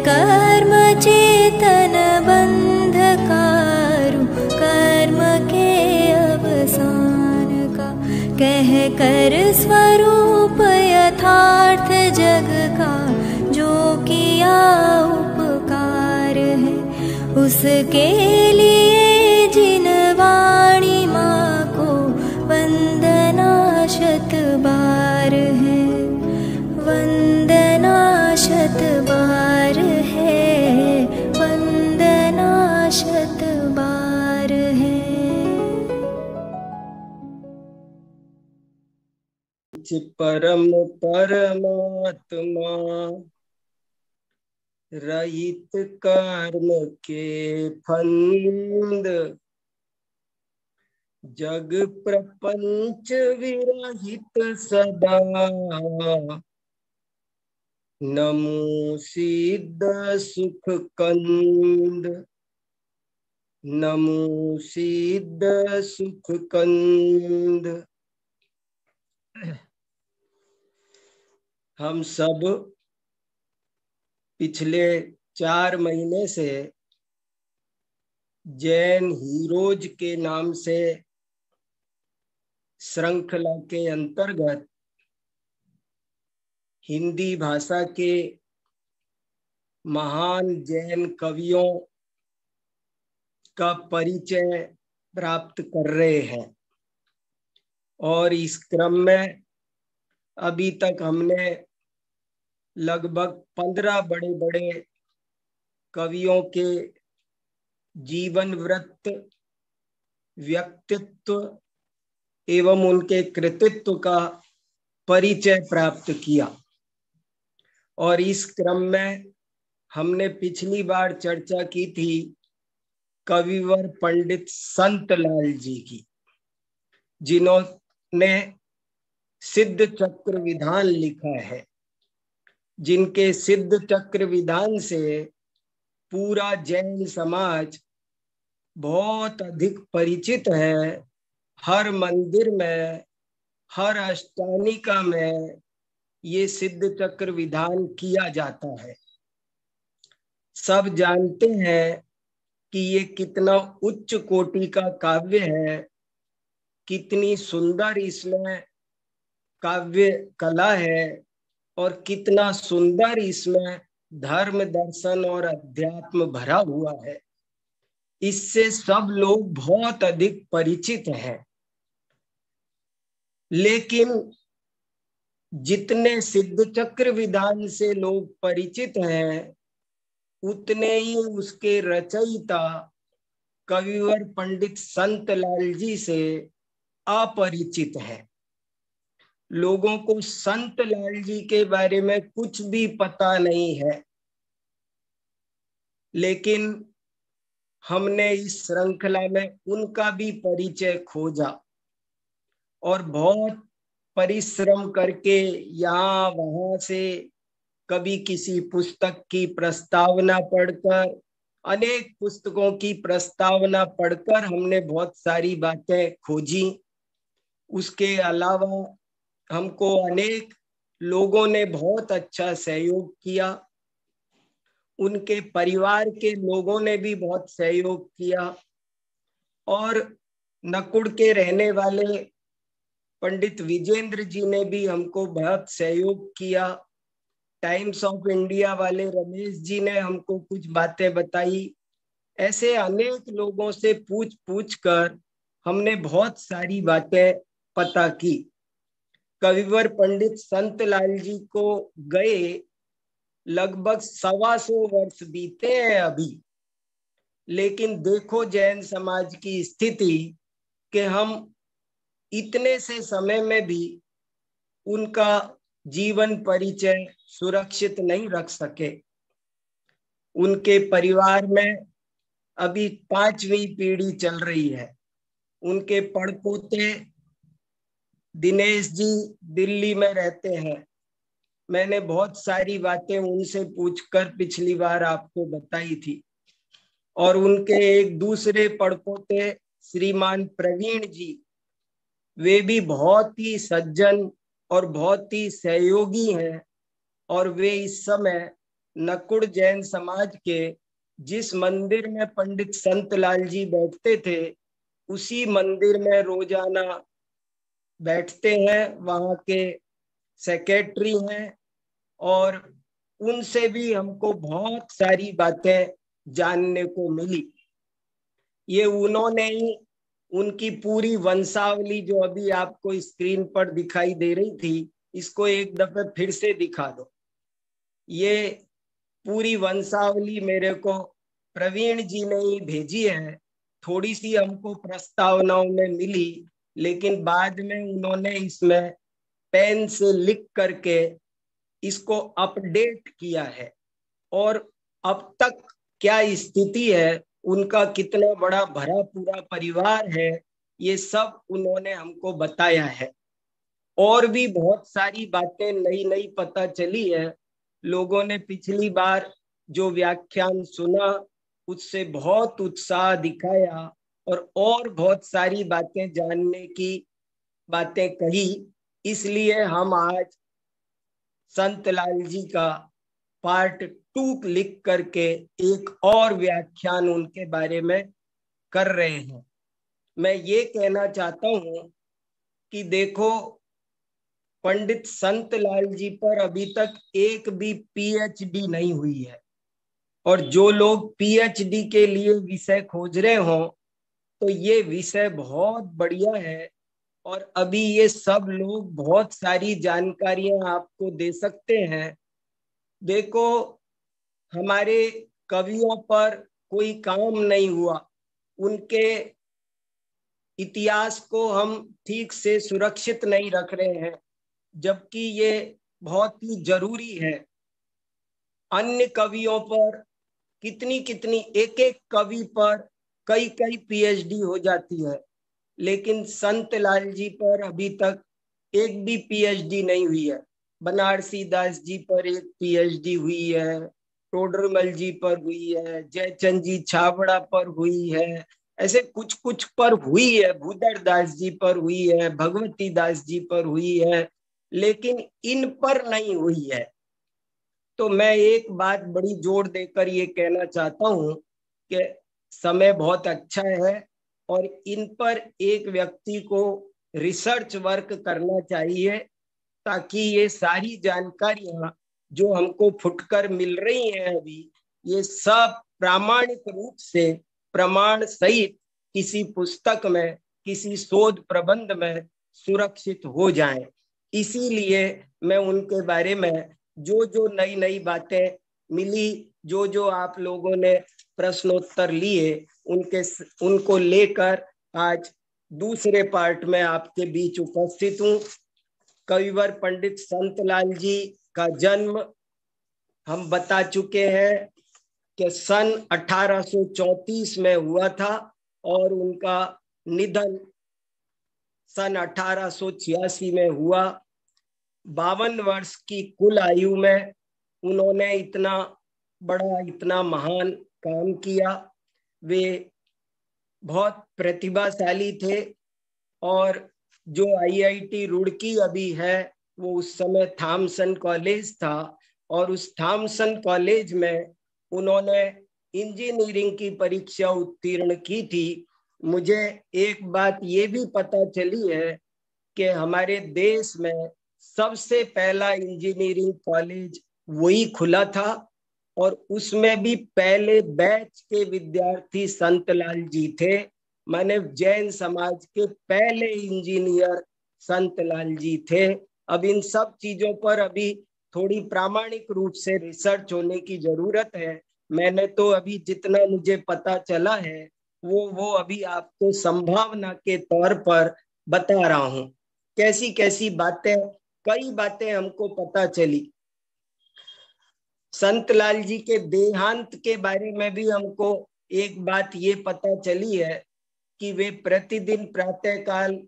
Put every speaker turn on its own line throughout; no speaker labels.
कर्म चेतन बंधकारु कर्म के अवसान का, कह कर स्वरूप यथार्थ जग का जो किया उपकार है, उसके लिए जिन वाणी माँ को वंदना शत बार है, वंदना शत बार है, वंदना शत बार है।
परम परमात्मा रहित कर्म के फंद, जग प्रपंच विरहित सदा, नमो सिद्ध सुख कंद, नमो सिद्ध सुख कंद। हम सब पिछले 4 महीने से जैन हीरोज के नाम से श्रृंखला के अंतर्गत हिंदी भाषा के महान जैन कवियों का परिचय प्राप्त कर रहे हैं। और इस क्रम में अभी तक हमने लगभग 15 बड़े बड़े कवियों के जीवन वृत्त, व्यक्तित्व एवं उनके कृतित्व का परिचय प्राप्त किया। और इस क्रम में हमने पिछली बार चर्चा की थी कविवर पंडित संतलाल जी की, जिन्होंने सिद्ध चक्र विधान लिखा है, जिनके सिद्ध चक्र विधान से पूरा जैन समाज बहुत अधिक परिचित है। हर मंदिर में, हर अष्टानिका में ये सिद्ध चक्र विधान किया जाता है। सब जानते हैं कि ये कितना उच्च कोटि का काव्य है, कितनी सुंदर इसमें काव्य कला है और कितना सुंदर इसमें धर्म, दर्शन और अध्यात्म भरा हुआ है। इससे सब लोग बहुत अधिक परिचित हैं। लेकिन जितने सिद्ध चक्र विधान से लोग परिचित हैं, उतने ही उसके रचयिता कविवर पंडित संतलाल जी से अपरिचित हैं। लोगों को संतलाल जी के बारे में कुछ भी पता नहीं है। लेकिन हमने इस श्रृंखला में उनका भी परिचय खोजा और बहुत परिश्रम करके यहाँ वहां से कभी किसी पुस्तक की प्रस्तावना पढ़कर, अनेक पुस्तकों की प्रस्तावना पढ़कर हमने बहुत सारी बातें खोजी। उसके अलावा हमको अनेक लोगों ने बहुत अच्छा सहयोग किया। उनके परिवार के लोगों ने भी बहुत सहयोग किया और नकुड़ के रहने वाले पंडित विजेंद्र जी ने भी हमको बहुत सहयोग किया। टाइम्स ऑफ इंडिया वाले रमेश जी ने हमको कुछ बातें बताई। ऐसे अनेक लोगों से पूछ पूछ कर हमने बहुत सारी बातें पता की। कविवर पंडित संतलाल जी को गए लगभग 125 वर्ष बीते हैं अभी। लेकिन देखो जैन समाज की स्थिति कि हम इतने से समय में भी उनका जीवन परिचय सुरक्षित नहीं रख सके। उनके परिवार में अभी 5वीं पीढ़ी चल रही है। उनके पड़पोते दिनेश जी दिल्ली में रहते हैं। मैंने बहुत सारी बातें उनसे पूछकर पिछली बार आपको बताई थी। और उनके एक दूसरे पड़पोते श्रीमान प्रवीण जी, वे भी बहुत ही सज्जन और बहुत ही सहयोगी हैं। और वे इस समय नकुड़ जैन समाज के जिस मंदिर में पंडित संतलाल जी बैठते थे उसी मंदिर में रोजाना बैठते हैं। वहां के सेक्रेटरी हैं और उनसे भी हमको बहुत सारी बातें जानने को मिली। ये उन्होंने ही उनकी पूरी वंशावली जो अभी आपको स्क्रीन पर दिखाई दे रही थी, इसको एक दफे फिर से दिखा दो। ये पूरी वंशावली मेरे को प्रवीण जी ने ही भेजी है। थोड़ी सी हमको प्रस्तावनाओं में मिली, लेकिन बाद में उन्होंने इसमें पेन से लिख करके इसको अपडेट किया है। और अब तक क्या स्थिति है, उनका कितना बड़ा भरा पूरा परिवार है, ये सब उन्होंने हमको बताया है। और भी बहुत सारी बातें नई नई पता चली है। लोगों ने पिछली बार जो व्याख्यान सुना उससे बहुत उत्साह दिखाया और बहुत सारी बातें जानने की बातें कही। इसलिए हम आज संतलाल जी का पार्ट 2 लिख करके एक और व्याख्यान उनके बारे में कर रहे हैं। मैं ये कहना चाहता हूं कि देखो, पंडित संतलाल जी पर अभी तक एक भी पीएचडी नहीं हुई है। और जो लोग पीएचडी के लिए विषय खोज रहे हो तो ये विषय बहुत बढ़िया है। और अभी ये सब लोग बहुत सारी जानकारियां आपको दे सकते हैं। देखो, हमारे कवियों पर कोई काम नहीं हुआ, उनके इतिहास को हम ठीक से सुरक्षित नहीं रख रहे हैं, जबकि ये बहुत ही जरूरी है। अन्य कवियों पर कितनी कितनी एक एक कवि पर कई कई पीएचडी हो जाती है, लेकिन संतलाल जी पर अभी तक एक भी पीएचडी नहीं हुई है। बनारसी दास जी पर एक पीएचडी हुई है, टोडरमल जी पर हुई है, जयचंद जी छाबड़ा पर हुई है, ऐसे कुछ कुछ पर हुई है, भूदर दास जी पर हुई है, भगवती दास जी पर हुई है, लेकिन इन पर नहीं हुई है। तो मैं एक बात बड़ी जोर देकर ये कहना चाहता हूं कि समय बहुत अच्छा है और इन पर एक व्यक्ति को रिसर्च वर्क करना चाहिए, ताकि ये सारी जानकारियां जो हमको फुटकर मिल रही हैं अभी, ये सब प्रामाणिक रूप से प्रमाण सहित किसी पुस्तक में, किसी शोध प्रबंध में सुरक्षित हो जाएं। इसीलिए मैं उनके बारे में जो जो नई नई बातें मिली, जो जो आप लोगों ने प्रश्नोत्तर लिए, उनको लेकर आज दूसरे पार्ट में आपके बीच उपस्थित हूँ। कविवर पंडित संतलाल जी का जन्म हम बता चुके हैं कि सन 1834 में हुआ था और उनका निधन सन 1886 में हुआ। 52 वर्ष की कुल आयु में उन्होंने इतना बड़ा, इतना महान काम किया। वे बहुत प्रतिभाशाली थे और जो आईआईटी रुड़की अभी है वो उस समय थॉमसन कॉलेज था, और उस थॉमसन कॉलेज में उन्होंने इंजीनियरिंग की परीक्षा उत्तीर्ण की थी। मुझे एक बात ये भी पता चली है कि हमारे देश में सबसे पहला इंजीनियरिंग कॉलेज वही खुला था और उसमें भी पहले बैच के विद्यार्थी संतलाल जी थे। माने जैन समाज के पहले इंजीनियर संतलाल जी थे। अब इन सब चीजों पर अभी थोड़ी प्रामाणिक रूप से रिसर्च होने की जरूरत है। मैंने तो अभी जितना मुझे पता चला है वो अभी आपको संभावना के तौर पर बता रहा हूं। कैसी कैसी बातें, कई बातें हमको पता चली। संतलाल जी के देहांत के बारे में भी हमको एक बात ये पता चली है कि वे प्रतिदिन प्रातःकाल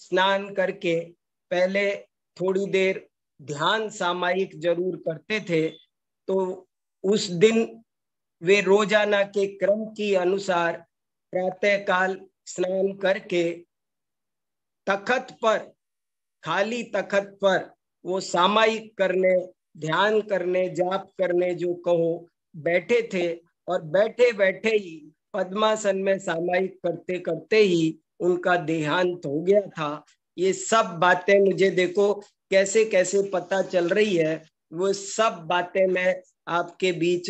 स्नान करके पहले थोड़ी देर ध्यान सामायिक जरूर करते थे। तो उस दिन वे रोजाना के क्रम के अनुसार प्रातःकाल स्नान करके तखत पर, खाली तखत पर वो सामायिक करने ध्यान करने, जाप करने जो कहो, बैठे थे और बैठे बैठे ही पद्मासन में सामायिक करते करते ही उनका देहांत हो गया था। ये सब बातें मुझे देखो कैसे कैसे पता चल रही है, वो सब बातें मैं आपके बीच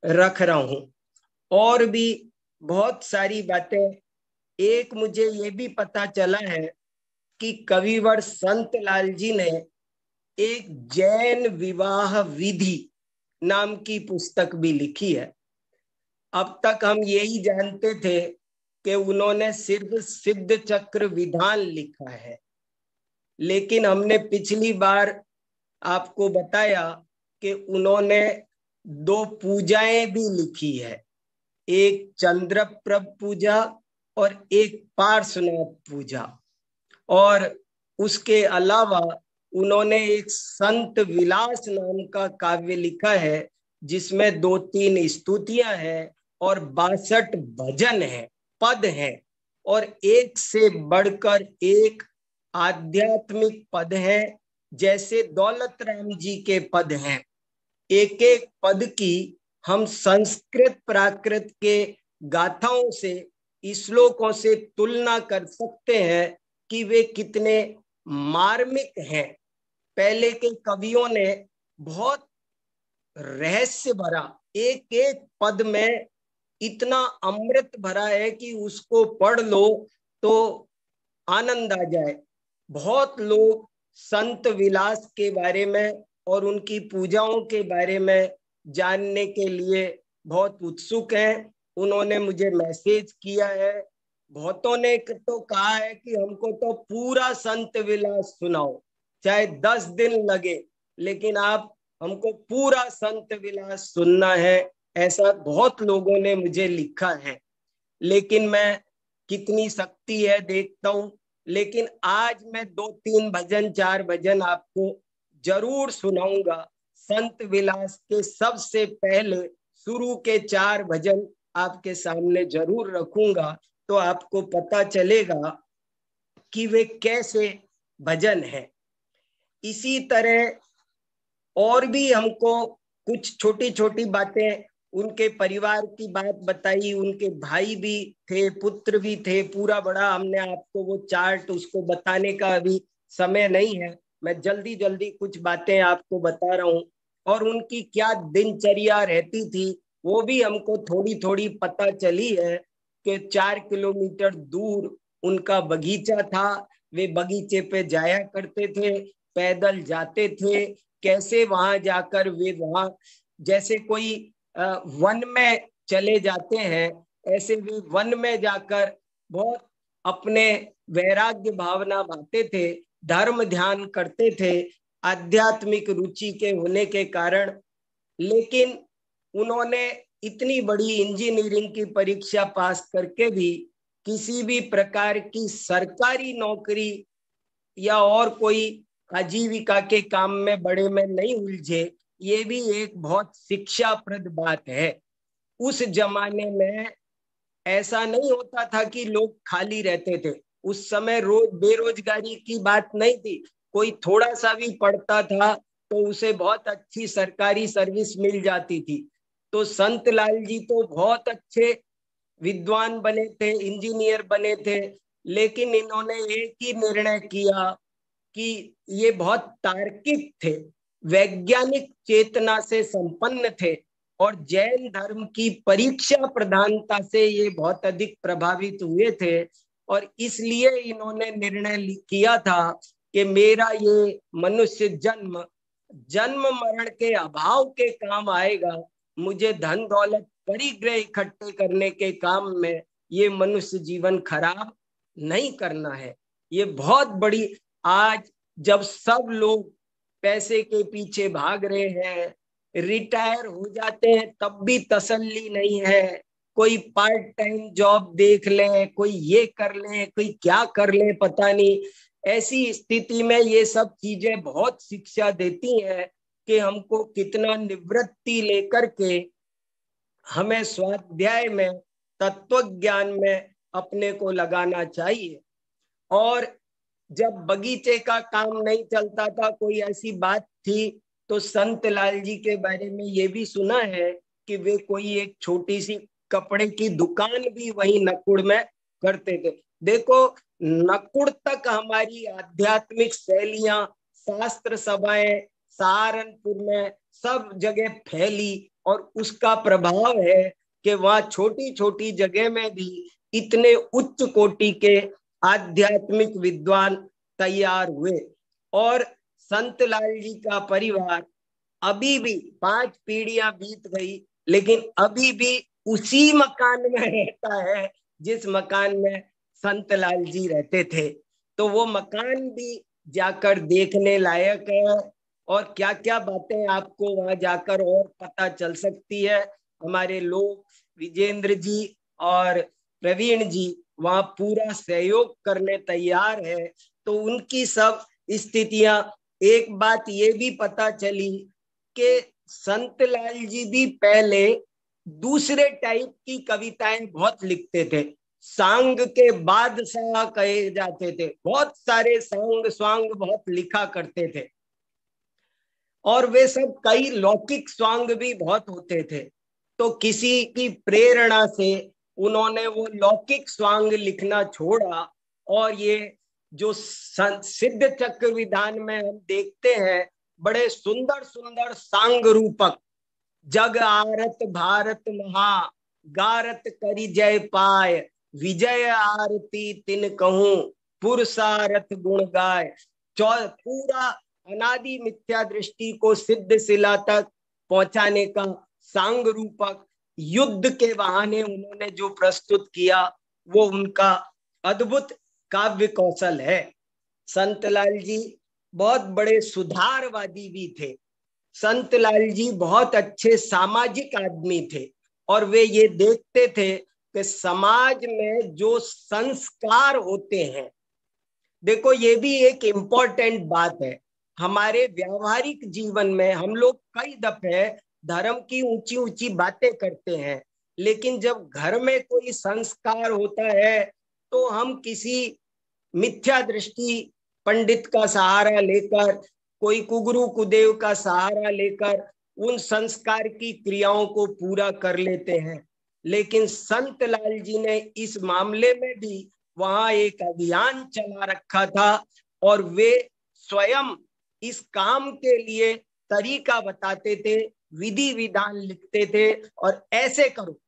रख रहा हूं। और भी बहुत सारी बातें, एक मुझे ये भी पता चला है कि कविवर संत लाल जी ने एक जैन विवाह विधि नाम की पुस्तक भी लिखी है। अब तक हम यही जानते थे कि उन्होंने सिर्फ सिद्ध चक्र विधान लिखा है, लेकिन हमने पिछली बार आपको बताया कि उन्होंने 2 पूजाएं भी लिखी है, एक चंद्रप्रभ पूजा और एक पार्श्वनाथ पूजा। और उसके अलावा उन्होंने एक संत विलास नाम का काव्य लिखा है, जिसमें 2-3 स्तुतियां हैं और 62 भजन हैं, पद हैं, और एक से बढ़कर एक आध्यात्मिक पद हैं, जैसे दौलत राम जी के पद हैं। एक एक पद की हम संस्कृत प्राकृत के गाथाओं से, श्लोकों से तुलना कर सकते हैं कि वे कितने मार्मिक हैं। पहले के कवियों ने बहुत रहस्य भरा, एक एक पद में इतना अमृत भरा है कि उसको पढ़ लो तो आनंद आ जाए। बहुत लोग संत विलास के बारे में और उनकी पूजाओं के बारे में जानने के लिए बहुत उत्सुक हैं। उन्होंने मुझे मैसेज किया है, बहुतों ने तो कहा है कि हमको तो पूरा संत विलास सुनाओ, चाहे 10 दिन लगे, लेकिन आप हमको पूरा संत विलास सुनना है, ऐसा बहुत लोगों ने मुझे लिखा है। लेकिन मैं कितनी शक्ति है देखता हूं। लेकिन आज मैं 2-3 भजन, 4 भजन आपको जरूर सुनाऊंगा। संत विलास के सबसे पहले शुरू के 4 भजन आपके सामने जरूर रखूंगा, तो आपको पता चलेगा कि वे कैसे भजन हैं। इसी तरह और भी हमको कुछ छोटी छोटी बातें, उनके परिवार की बात बताई, उनके भाई भी थे, पुत्र भी थे, पूरा बड़ा हमने आपको वो चार्ट, उसको बताने का अभी समय नहीं है, मैं जल्दी जल्दी कुछ बातें आपको बता रहा हूँ। और उनकी क्या दिनचर्या रहती थी वो भी हमको थोड़ी थोड़ी पता चली है कि 4 किलोमीटर दूर उनका बगीचा था, वे बगीचे पे जाया करते थे, पैदल जाते थे। कैसे वहां जाकर वे वहां जैसे कोई वन में चले जाते हैं, ऐसे वे वन में जाकर बहुत अपने वैराग्य भावना भाते थे, धर्म ध्यान करते थे, आध्यात्मिक रुचि के होने के कारण। लेकिन उन्होंने इतनी बड़ी इंजीनियरिंग की परीक्षा पास करके भी किसी भी प्रकार की सरकारी नौकरी या और कोई आजीविका के काम में बड़े में नहीं उलझे। ये भी एक बहुत शिक्षाप्रद बात है। उस जमाने में ऐसा नहीं होता था कि लोग खाली रहते थे। उस समय रोज बेरोजगारी की बात नहीं थी, कोई थोड़ा सा भी पढ़ता था तो उसे बहुत अच्छी सरकारी सर्विस मिल जाती थी। तो संत लाल जी तो बहुत अच्छे विद्वान बने थे, इंजीनियर बने थे, लेकिन इन्होंने एक ही निर्णय किया कि ये बहुत तार्किक थे, वैज्ञानिक चेतना से संपन्न थे, और जैन धर्म की परीक्षा प्रधानता से ये बहुत अधिक प्रभावित हुए थे। और इसलिए इन्होंने निर्णय किया था कि मेरा ये मनुष्य जन्म जन्म मरण के अभाव के काम आएगा, मुझे धन दौलत परिग्रह इकट्ठे करने के काम में ये मनुष्य जीवन खराब नहीं करना है। ये बहुत बड़ी, आज जब सब लोग पैसे के पीछे भाग रहे हैं, रिटायर हो जाते हैं तब भी तसल्ली नहीं है, कोई पार्ट टाइम जॉब देख ले, कोई ये कर ले, कोई क्या कर ले, पता नहीं। ऐसी स्थिति में ये सब चीजें बहुत शिक्षा देती हैं कि हमको कितना निवृत्ति लेकर के हमें स्वाध्याय में, तत्व ज्ञान में अपने को लगाना चाहिए। और जब बगीचे का काम नहीं चलता था, कोई ऐसी बात थी तो संत लाल जी के बारे में ये भी सुना है कि वे कोई एक छोटी सी कपड़े की दुकान भी वही नकुड़ में करते थे। देखो, नकुड़ तक हमारी आध्यात्मिक शैलियां, शास्त्र सभाएं सहारनपुर में सब जगह फैली, और उसका प्रभाव है कि वहां छोटी छोटी जगह में भी इतने उच्च कोटि के आध्यात्मिक विद्वान तैयार हुए। और संत लाल जी का परिवार अभी भी 5 पीढ़ियां बीत गई, लेकिन अभी भी उसी मकान में रहता है जिस मकान में संत लाल जी रहते थे। तो वो मकान भी जाकर देखने लायक है, और क्या क्या बातें आपको वहां जाकर और पता चल सकती है। हमारे लोग विजेंद्र जी और प्रवीण जी वहां पूरा सहयोग करने तैयार है। तो उनकी सब स्थितियां, एक बात ये भी पता चली कि संत लाल जी भी पहले दूसरे टाइप की कविताएं बहुत लिखते थे, सांग के बादशाह कहे जाते थे, बहुत सारे सांग स्वांग बहुत लिखा करते थे, और वे सब कई लौकिक स्वांग भी बहुत होते थे। तो किसी की प्रेरणा से उन्होंने वो लौकिक स्वांग लिखना छोड़ा, और ये जो सिद्ध चक्र विधान में हम देखते हैं, बड़े सुंदर सुंदर सांग रूपक, जग आरत भारत महा गारत करी जय पाय, विजय आरती तिन कहूं पुरसारथ गुण गाय। पूरा अनादि मिथ्या दृष्टि को सिद्ध शिला तक पहुंचाने का सांग रूपक युद्ध के बहाने उन्होंने जो प्रस्तुत किया, वो उनका अद्भुत काव्य कौशल है। संत लाल जी बहुत बड़े सुधारवादी भी थे। संत लाल जी बहुत अच्छे सामाजिक आदमी थे, और वे ये देखते थे कि समाज में जो संस्कार होते हैं, देखो ये भी एक इम्पोर्टेंट बात है। हमारे व्यावहारिक जीवन में हम लोग कई दफे धर्म की ऊंची ऊंची बातें करते हैं, लेकिन जब घर में कोई संस्कार होता है तो हम किसी मिथ्या दृष्टि पंडित का सहारा लेकर, कोई कुगुरु कुदेव का सहारा लेकर उन संस्कार की क्रियाओं को पूरा कर लेते हैं। लेकिन संत लाल जी ने इस मामले में भी वहां एक अभियान चला रखा था, और वे स्वयं इस काम के लिए तरीका बताते थे, विधि विधान लिखते थे, और ऐसे करो,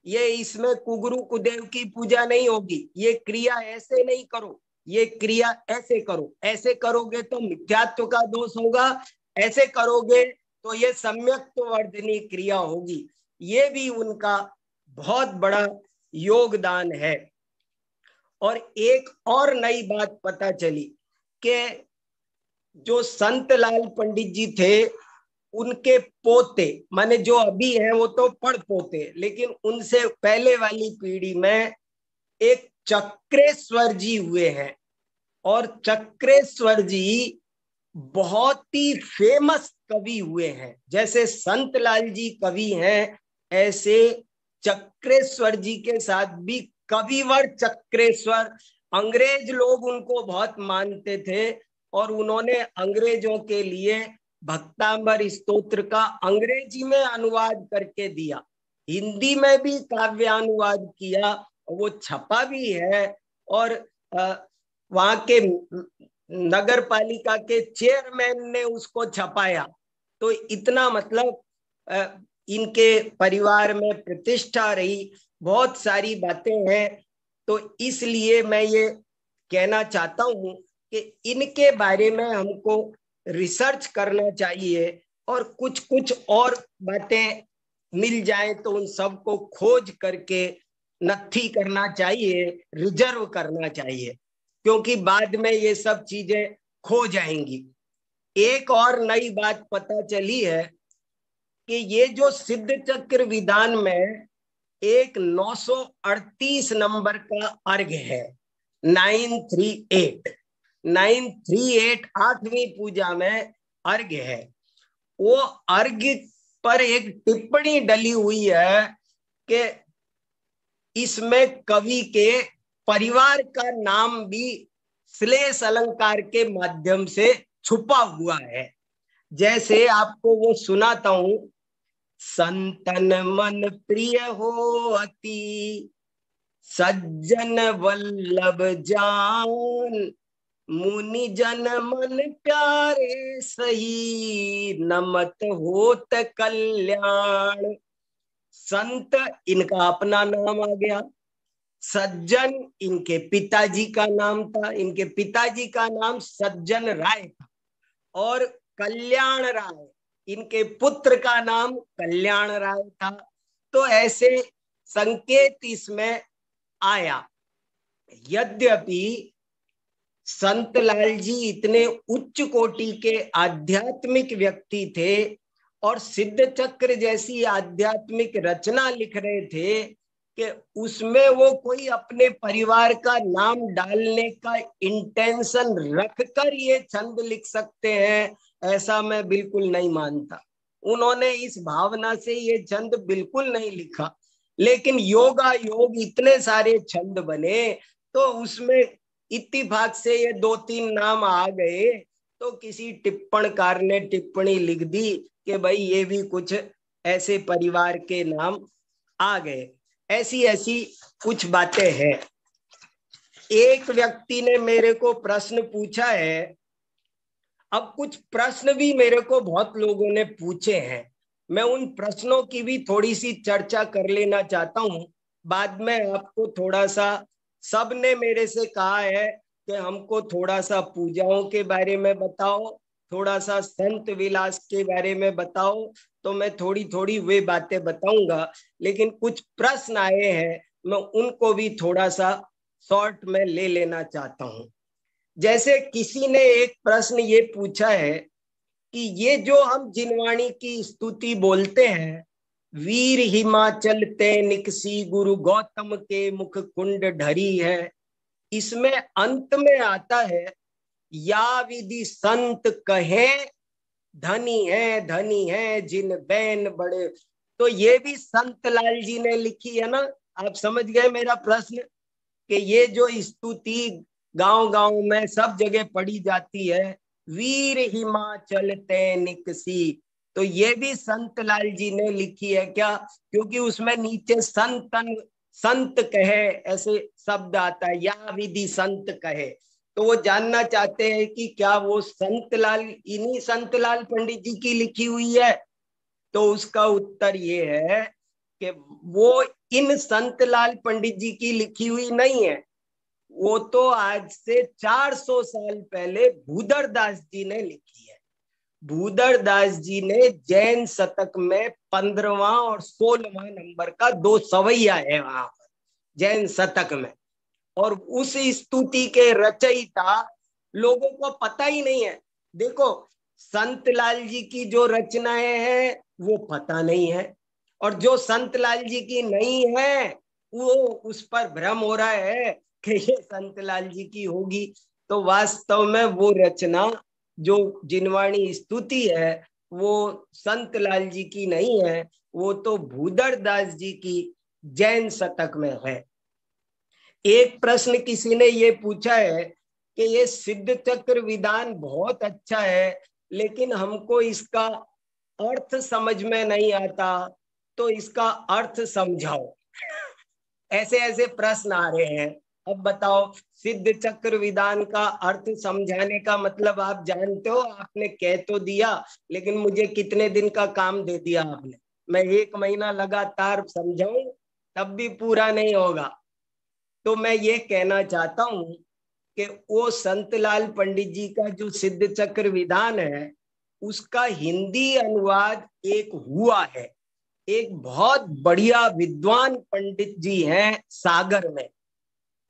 ये इसमें कुगुरु कुदेव की पूजा नहीं होगी, ये क्रिया ऐसे नहीं करो, ये क्रिया ऐसे करो, ऐसे करोगे तो मिथ्यात्व का दोष होगा, ऐसे करोगे तो ये सम्यक्त्व वर्धनी क्रिया होगी। ये भी उनका बहुत बड़ा योगदान है। और एक और नई बात पता चली कि जो संत लाल पंडित जी थे, उनके पोते, माने जो अभी हैं वो तो पढ़ पोते, लेकिन उनसे पहले वाली पीढ़ी में एक चक्रेश्वर जी हुए हैं, और चक्रेश्वर जी बहुत ही फेमस कवि हुए हैं। जैसे संत लाल जी कवि हैं, ऐसे चक्रेश्वर जी के साथ भी कविवर चक्रेश्वर, अंग्रेज लोग उनको बहुत मानते थे, और उन्होंने अंग्रेजों के लिए भक्तांबर स्तोत्र का अंग्रेजी में अनुवाद करके दिया, हिंदी में भी काव्यानुवाद किया, वो छपा भी है, और वहां के नगर पालिका के चेयरमैन ने उसको छपाया। तो इतना मतलब इनके परिवार में प्रतिष्ठा रही, बहुत सारी बातें हैं। तो इसलिए मैं ये कहना चाहता हूं कि इनके बारे में हमको रिसर्च करना चाहिए, और कुछ कुछ और बातें मिल जाए तो उन सबको खोज करके नत्थी करना चाहिए, रिजर्व करना चाहिए, क्योंकि बाद में ये सब चीजें खो जाएंगी। एक और नई बात पता चली है कि ये जो सिद्ध चक्र विधान में एक 938 नंबर का अर्घ्य है, 938 8वीं पूजा में अर्घ्य है। वो अर्घ्य पर एक टिप्पणी डली हुई है कि इसमें कवि के परिवार का नाम भी श्लेष अलंकार के माध्यम से छुपा हुआ है। जैसे आपको वो सुनाता हूं, संतन मन प्रिय हो अति, सज्जन वल्लभ जान, मुनि जन मन प्यारे सही, नमत होत कल्याण। संत इनका अपना नाम आ गया, सज्जन इनके पिताजी का नाम था, इनके पिताजी का नाम सज्जन राय था, और कल्याण राय इनके पुत्र का नाम कल्याण राय था। तो ऐसे संकेत इसमें आया। यद्यपि संतलाल जी इतने उच्च कोटि के आध्यात्मिक व्यक्ति थे और सिद्ध चक्र जैसी आध्यात्मिक रचना लिख रहे थे कि उसमें वो कोई अपने परिवार का नाम डालने का इंटेंशन रखकर ये छंद लिख सकते हैं, ऐसा मैं बिल्कुल नहीं मानता। उन्होंने इस भावना से ये छंद बिल्कुल नहीं लिखा। लेकिन योगा योग इतने सारे छंद बने तो उसमें इत्तेफाक से ये 2-3 नाम आ गए, तो किसी टिप्पणकार ने टिप्पणी लिख दी कि भाई ये भी कुछ ऐसे परिवार के नाम आ गए। ऐसी ऐसी कुछ बातें हैं। एक व्यक्ति ने मेरे को प्रश्न पूछा है, अब कुछ प्रश्न भी मेरे को बहुत लोगों ने पूछे हैं, मैं उन प्रश्नों की भी थोड़ी सी चर्चा कर लेना चाहता हूं। बाद में आपको थोड़ा सा, सबने मेरे से कहा है कि हमको थोड़ा सा पूजाओं के बारे में बताओ, थोड़ा सा संत विलास के बारे में बताओ, तो मैं थोड़ी थोड़ी वे बातें बताऊंगा। लेकिन कुछ प्रश्न आए हैं, मैं उनको भी थोड़ा सा शॉर्ट में ले लेना चाहता हूं। जैसे किसी ने एक प्रश्न ये पूछा है कि ये जो हम जिनवाणी की स्तुति बोलते हैं, वीर हिमाचल ते निकसी गुरु गौतम के मुख कुंड ढरी है, इसमें अंत में आता है या विधि संत कहे धनी है जिन बैन बड़े। तो ये भी संत लाल जी ने लिखी है ना। आप समझ गए मेरा प्रश्न कि ये जो स्तुति गांव गांव में सब जगह पढ़ी जाती है, वीर हिमाचल ते निकसी, तो ये भी संत लाल जी ने लिखी है क्या? क्योंकि उसमें नीचे संत कहे ऐसे शब्द आता है, या विधि संत कहे। तो वो जानना चाहते हैं कि क्या वो संतलाल, इन्हीं संतलाल पंडित जी की लिखी हुई है? तो उसका उत्तर ये है कि वो इन संतलाल पंडित जी की लिखी हुई नहीं है, वो तो आज से 400 साल पहले भूदर दास जी ने लिखी है। भूदर दास जी ने जैन शतक में 15वां और 16वां नंबर का 2 सवैया है वहां पर जैन शतक में, और उस स्तुति के रचयिता लोगों को पता ही नहीं है। देखो, संतलाल जी की जो रचनाएं हैं वो पता नहीं है, और जो संतलाल जी की नहीं है वो उस पर भ्रम हो रहा है कि ये संतलाल जी की होगी। तो वास्तव में वो रचना जो जिनवाणी स्तुति है वो संतलाल जी की नहीं है, वो तो भूदर दास जी की जैन शतक में है। एक प्रश्न किसी ने ये पूछा है कि ये सिद्ध चक्र विधान बहुत अच्छा है, लेकिन हमको इसका अर्थ समझ में नहीं आता, तो इसका अर्थ समझाओ। ऐसे ऐसे प्रश्न आ रहे हैं। अब बताओ, सिद्ध चक्र विधान का अर्थ समझाने का मतलब आप जानते हो? आपने कह तो दिया, लेकिन मुझे कितने दिन का काम दे दिया आपने। मैं 1 महीना लगातार समझाऊं तब भी पूरा नहीं होगा। तो मैं ये कहना चाहता हूं कि वो संतलाल पंडित जी का जो सिद्ध चक्र विधान है उसका हिंदी अनुवाद एक हुआ है। एक बहुत बढ़िया विद्वान पंडित जी हैं सागर में,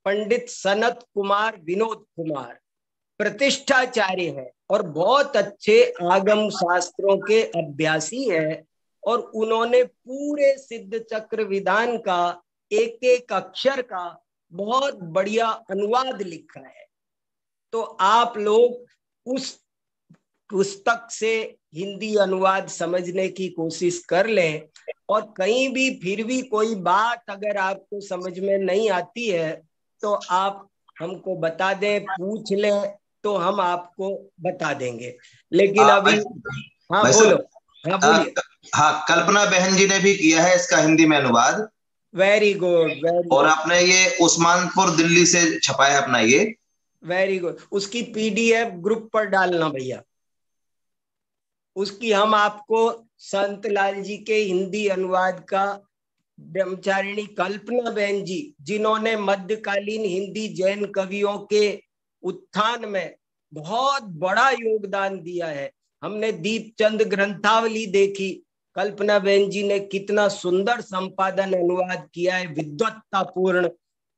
पंडित सनत कुमार विनोद कुमार, प्रतिष्ठाचार्य है और बहुत अच्छे आगम शास्त्रों के अभ्यासी है, और उन्होंने पूरे सिद्ध चक्र विधान का एक एक अक्षर का बहुत बढ़िया अनुवाद लिखा है। तो आप लोग उस पुस्तक से हिंदी अनुवाद समझने की कोशिश कर लें, और कहीं भी फिर भी कोई बात अगर आपको समझ में नहीं आती है तो आप हमको बता दें, पूछ लें, तो हम आपको बता देंगे। लेकिन अभी हाँ
भाई
बोलो,
साहब,
हाँ बोलिए।
हाँ, कल्पना बहन जी ने भी किया है इसका हिंदी में अनुवाद।
वेरी गुड, वेरी
और
गुड,
आपने ये उस्मानपुर दिल्ली से छपा है अपना ये।
Very good. उसकी पीडीएफ ग्रुप पर डालना भैया। उसकी हम आपको संत लाल जी के हिंदी अनुवाद का, ब्रह्मचारिणी कल्पना बहन जी, जिन्होंने मध्यकालीन हिंदी जैन कवियों के उत्थान में बहुत बड़ा योगदान दिया है। हमने दीपचंद ग्रंथावली देखी, कल्पना बहन जी ने कितना सुंदर संपादन अनुवाद किया है, विद्वत्तापूर्ण।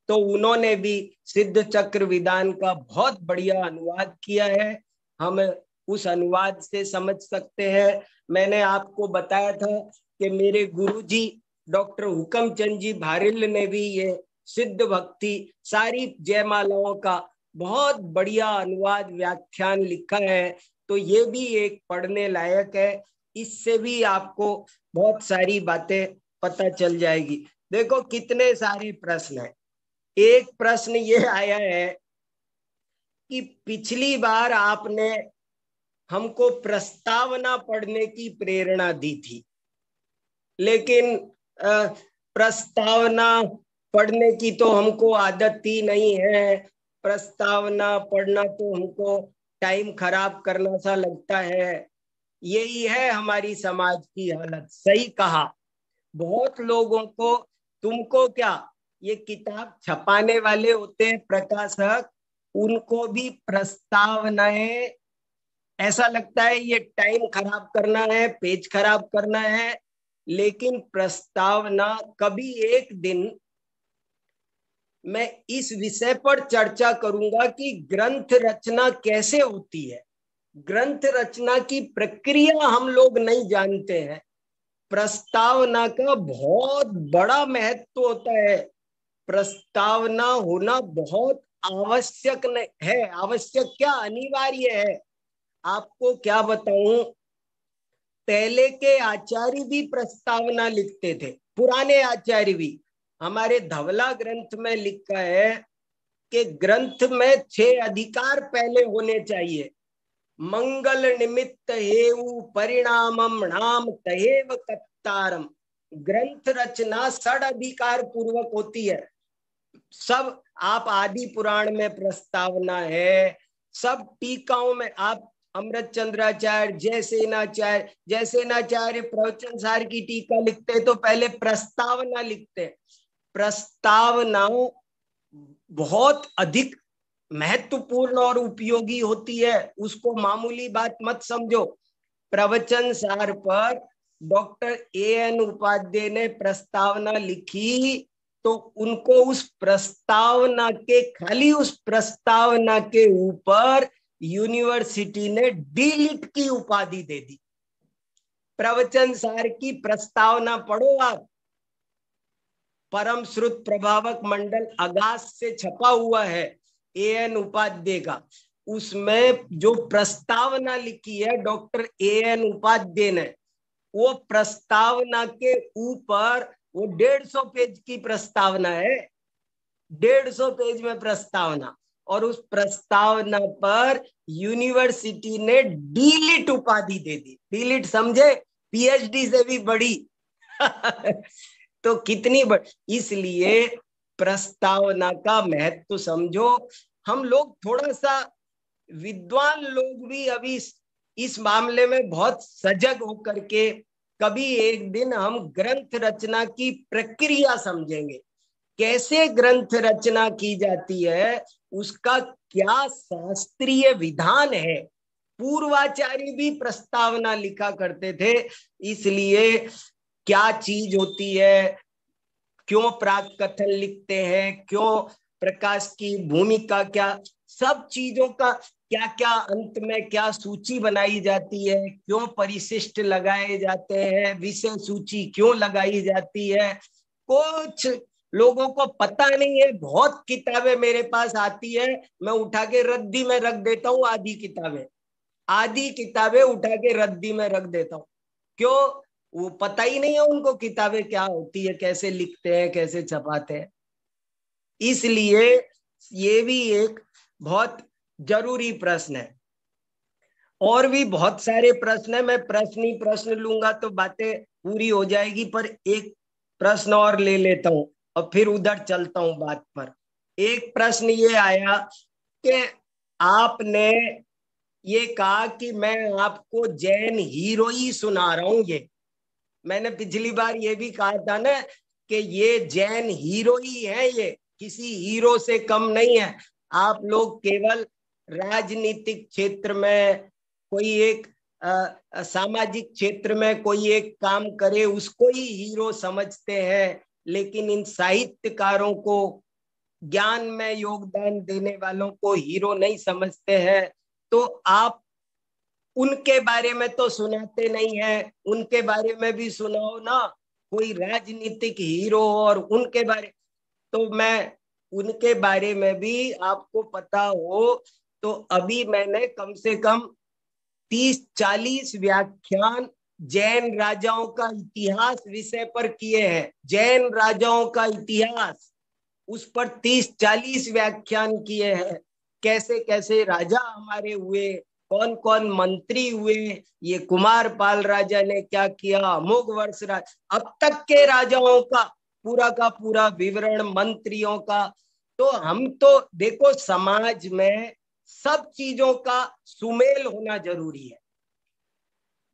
तो उन्होंने भी सिद्ध चक्र विधान का बहुत बढ़िया अनुवाद किया है। हम उस अनुवाद से समझ सकते हैं। मैंने आपको बताया था कि मेरे गुरुजी डॉक्टर हुकमचंद जी भारिल ने भी ये सिद्ध भक्ति सारी जयमालाओं का बहुत बढ़िया अनुवाद व्याख्यान लिखा है। तो ये भी एक पढ़ने लायक है। इससे भी आपको बहुत सारी बातें पता चल जाएगी। देखो कितने सारे प्रश्न हैं। एक प्रश्न ये आया है कि पिछली बार आपने हमको प्रस्तावना पढ़ने की प्रेरणा दी थी, लेकिन प्रस्तावना पढ़ने की तो हमको आदत ही नहीं है। प्रस्तावना पढ़ना तो हमको टाइम खराब करना सा लगता है। यही है हमारी समाज की हालत। सही कहा। बहुत लोगों को, तुमको क्या, ये किताब छपाने वाले होते हैं प्रकाशक, उनको भी प्रस्तावनाएं ऐसा लगता है ये टाइम खराब करना है, पेज खराब करना है। लेकिन प्रस्तावना, कभी एक दिन मैं इस विषय पर चर्चा करूंगा कि ग्रंथ रचना कैसे होती है। ग्रंथ रचना की प्रक्रिया हम लोग नहीं जानते हैं। प्रस्तावना का बहुत बड़ा महत्व होता है। प्रस्तावना होना बहुत आवश्यक है। आवश्यक क्या, अनिवार्य है। आपको क्या बताऊं, पहले के आचार्य भी प्रस्तावना लिखते थे, पुराने आचार्य भी। हमारे धवला ग्रंथ में लिखा है कि ग्रंथ में 6 अधिकार पहले होने चाहिए। मंगल निमित्त हेउ परिणामम नाम तहेव कत्तारम। ग्रंथ रचना 6 अधिकार पूर्वक होती है। सब आप आदि पुराण में प्रस्तावना है, सब टीकाओं में आप अमृत चंद्राचार्य, जयसेनाचार्य प्रवचन सार की टीका लिखते तो पहले प्रस्तावना लिखते। प्रस्तावना बहुत अधिक महत्वपूर्ण और उपयोगी होती है, उसको मामूली बात मत समझो। प्रवचन सार पर डॉक्टर A.N. उपाध्याय ने प्रस्तावना लिखी तो उनको उस प्रस्तावना के, खाली उस प्रस्तावना के ऊपर यूनिवर्सिटी ने डीलिट की उपाधि दे दी। प्रवचन सार की प्रस्तावना पढ़ो आप, परम श्रुत प्रभावक मंडल अगास से छपा हुआ है A.N. उपाध्याय का। उसमें जो प्रस्तावना लिखी है डॉक्टर A.N. उपाध्याय ने, वो प्रस्तावना के ऊपर, वो 150 पेज की प्रस्तावना है, 150 पेज में प्रस्तावना, और उस प्रस्तावना पर यूनिवर्सिटी ने डीलिट उपाधि दे दी। डीलिट समझे, PhD से भी बड़ी। तो कितनी बड़ी। इसलिए प्रस्तावना का महत्व समझो। हम लोग थोड़ा सा, विद्वान लोग भी अभी इस मामले में बहुत सजग होकर के, कभी एक दिन हम ग्रंथ रचना की प्रक्रिया समझेंगे, कैसे ग्रंथ रचना की जाती है, उसका क्या शास्त्रीय विधान है। पूर्वाचार्य भी प्रस्तावना लिखा करते थे। इसलिए क्या चीज होती है, क्यों प्राक कथन लिखते हैं, क्यों प्रकाश की भूमिका, क्या सब चीजों का क्या क्या, अंत में क्या सूची बनाई जाती है, क्यों परिशिष्ट लगाए जाते हैं, विषय सूची क्यों लगाई जाती है, कुछ लोगों को पता नहीं है। बहुत किताबें मेरे पास आती है, मैं उठा के रद्दी में रख देता हूँ। आधी किताबें उठा के रद्दी में रख देता हूँ। क्यों? वो पता ही नहीं है उनको किताबें क्या होती है, कैसे लिखते हैं, कैसे छपाते हैं। इसलिए ये भी एक बहुत जरूरी प्रश्न है। और भी बहुत सारे प्रश्न है, मैं प्रश्न ही प्रश्न लूंगा तो बातें पूरी हो जाएगी, पर एक प्रश्न और ले लेता हूं और फिर उधर चलता हूं बात पर। एक प्रश्न ये आया कि आपने ये कहा कि मैं आपको जैन हीरो ही सुना रहा हूं। ये मैंने पिछली बार ये भी कहा था ना कि ये जैन हीरो ही है, ये किसी हीरो से कम नहीं है। आप लोग केवल राजनीतिक क्षेत्र में कोई एक सामाजिक क्षेत्र में कोई एक काम करे उसको ही हीरो समझते हैं, लेकिन इन साहित्यकारों को, ज्ञान में योगदान देने वालों को हीरो नहीं समझते हैं। तो आप उनके बारे में तो सुनाते नहीं है, उनके बारे में भी सुनाओ ना, कोई राजनीतिक हीरो और उनके बारे। तो मैं उनके बारे में भी आपको पता हो तो अभी मैंने कम से कम 30-40 व्याख्यान जैन राजाओं का इतिहास विषय पर किए हैं। जैन राजाओं का इतिहास, उस पर 30-40 व्याख्यान किए हैं। कैसे कैसे राजा हमारे हुए, कौन कौन मंत्री हुए, ये कुमारपाल राजा ने क्या किया, अमोघ वर्ष अब तक के राजाओं का पूरा विवरण, मंत्रियों का। तो हम तो देखो, समाज में सब चीजों का सुमेल होना जरूरी है।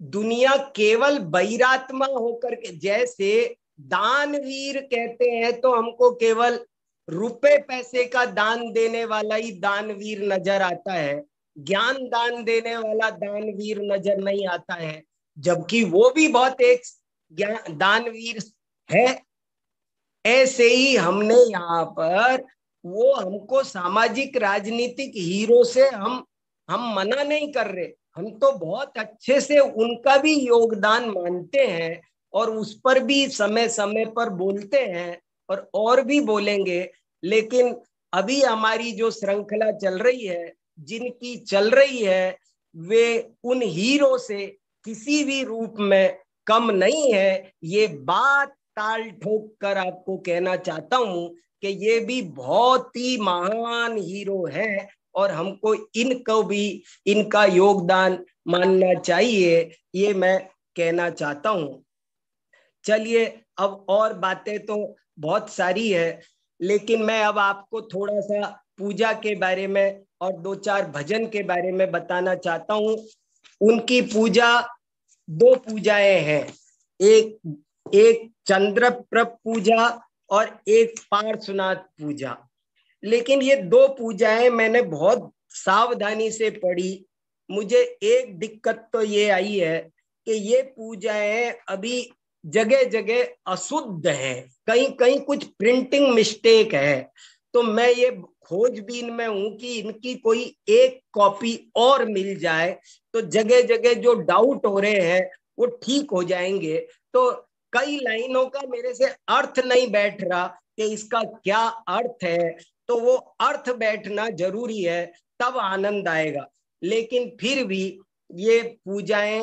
दुनिया केवल बहिरात्मा होकर के, जैसे दानवीर कहते हैं तो हमको केवल रुपए पैसे का दान देने वाला ही दानवीर नजर आता है, ज्ञान दान देने वाला दानवीर नजर नहीं आता है, जबकि वो भी बहुत एक ज्ञान दानवीर है। ऐसे ही हमने यहाँ पर, वो हमको सामाजिक राजनीतिक हीरो से हम मना नहीं कर रहे, हम तो बहुत अच्छे से उनका भी योगदान मानते हैं और उस पर भी समय समय पर बोलते हैं और भी बोलेंगे। लेकिन अभी हमारी जो श्रृंखला चल रही है, जिनकी चल रही है, वे उन हीरो से किसी भी रूप में कम नहीं है। ये बात ताल ठोक कर आपको कहना चाहता हूं कि ये भी बहुत ही महान हीरो है और हमको इनको भी, इनका योगदान मानना चाहिए, ये मैं कहना चाहता हूं। चलिए, अब और बातें तो बहुत सारी है, लेकिन मैं अब आपको थोड़ा सा पूजा के बारे में और 2-4 भजन के बारे में बताना चाहता हूं। उनकी पूजा, 2 पूजाएं हैं, एक चंद्रप्रभ पूजा और एक पार्श्वनाथ पूजा। लेकिन ये 2 पूजाएं मैंने बहुत सावधानी से पढ़ी। मुझे एक दिक्कत तो ये आई है कि ये पूजाएं अभी जगह जगह अशुद्ध है, कहीं कहीं कुछ प्रिंटिंग मिस्टेक है। तो मैं ये खोजबीन में हूं कि इनकी कोई एक कॉपी और मिल जाए तो जगह जगह जो डाउट हो रहे हैं वो ठीक हो जाएंगे। तो कई लाइनों का मेरे से अर्थ नहीं बैठ रहा कि इसका क्या अर्थ है, तो वो अर्थ बैठना जरूरी है, तब आनंद आएगा। लेकिन फिर भी ये पूजाएं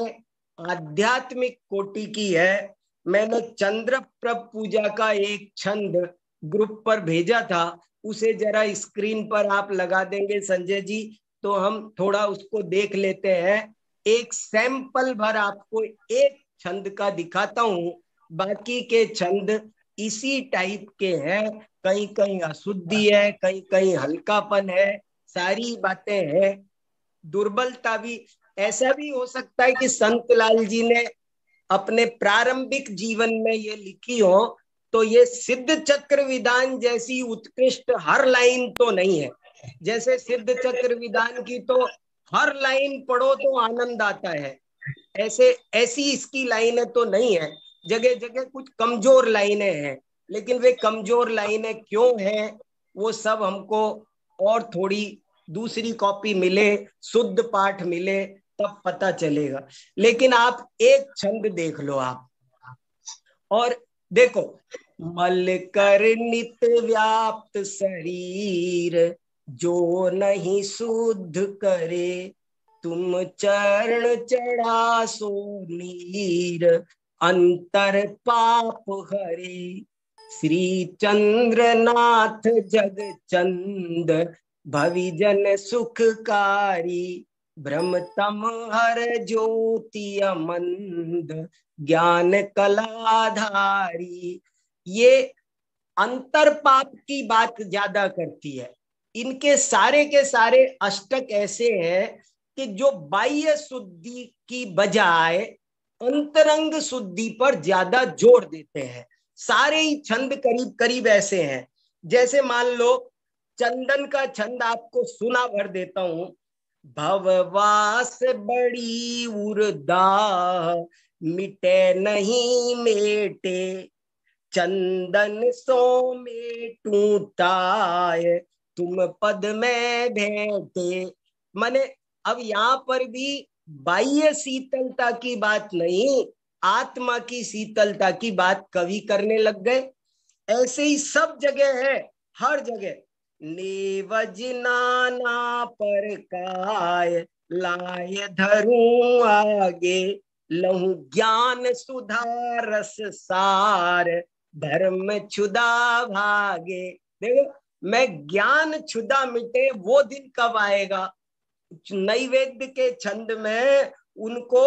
आध्यात्मिक कोटि की है। मैंने चंद्रप्रभ पूजा का एक छंद ग्रुप पर भेजा था, उसे जरा स्क्रीन पर आप लगा देंगे संजय जी, तो हम थोड़ा उसको देख लेते हैं। एक सैंपल भर आपको एक छंद का दिखाता हूं, बाकी के छंद इसी टाइप के हैं, कहीं कहीं अशुद्धि है, कहीं कहीं हल्कापन है, सारी बातें हैं। दुर्बलता भी, ऐसा भी हो सकता है कि संतलाल जी ने अपने प्रारंभिक जीवन में ये लिखी हो, तो ये सिद्ध चक्र विधान जैसी उत्कृष्ट हर लाइन तो नहीं है। जैसे सिद्ध चक्र विधान की तो हर लाइन पढ़ो तो आनंद आता है, ऐसे ऐसी इसकी लाइनें तो नहीं है। जगह जगह कुछ कमजोर लाइनें हैं, लेकिन वे कमजोर लाइनें क्यों हैं, वो सब हमको और थोड़ी दूसरी कॉपी मिले, शुद्ध पाठ मिले, तब पता चलेगा। लेकिन आप एक छंद देख लो आप, और देखो, मल कर नित व्याप्त शरीर जो नहीं शुद्ध करे, तुम चरण चढ़ा सो नीर अंतर पाप हरे। श्री चंद्रनाथ जग चंद भविजन सुखकारी, भ्रमतम हर ज्योति मंद ज्ञान कलाधारी। ये अंतर पाप की बात ज्यादा करती है। इनके सारे के सारे अष्टक ऐसे हैं कि जो बाह्य शुद्धि की बजाय अंतरंग शुद्धि पर ज्यादा जोर देते हैं। सारे ही छंद करीब करीब ऐसे हैं। जैसे मान लो चंदन का छंद आपको सुना भर देता हूं। भववास बड़ी उर्दा मिटे नहीं मेटे, चंदन सो मेटू ताय तुम पद में भेंटे। माने अब यहाँ पर भी बाह्य शीतलता की बात नहीं, आत्मा की शीतलता की बात कवि करने लग गए। ऐसे ही सब जगह है, हर जगह। नेवज नाना पर काय लाय धरूं आगे, लहू ज्ञान सुधा रस सार धर्म क्षुदा भागे। देखो, मैं ज्ञान क्षुदा मिटे वो दिन कब आएगा? नैवेद्य के छंद में उनको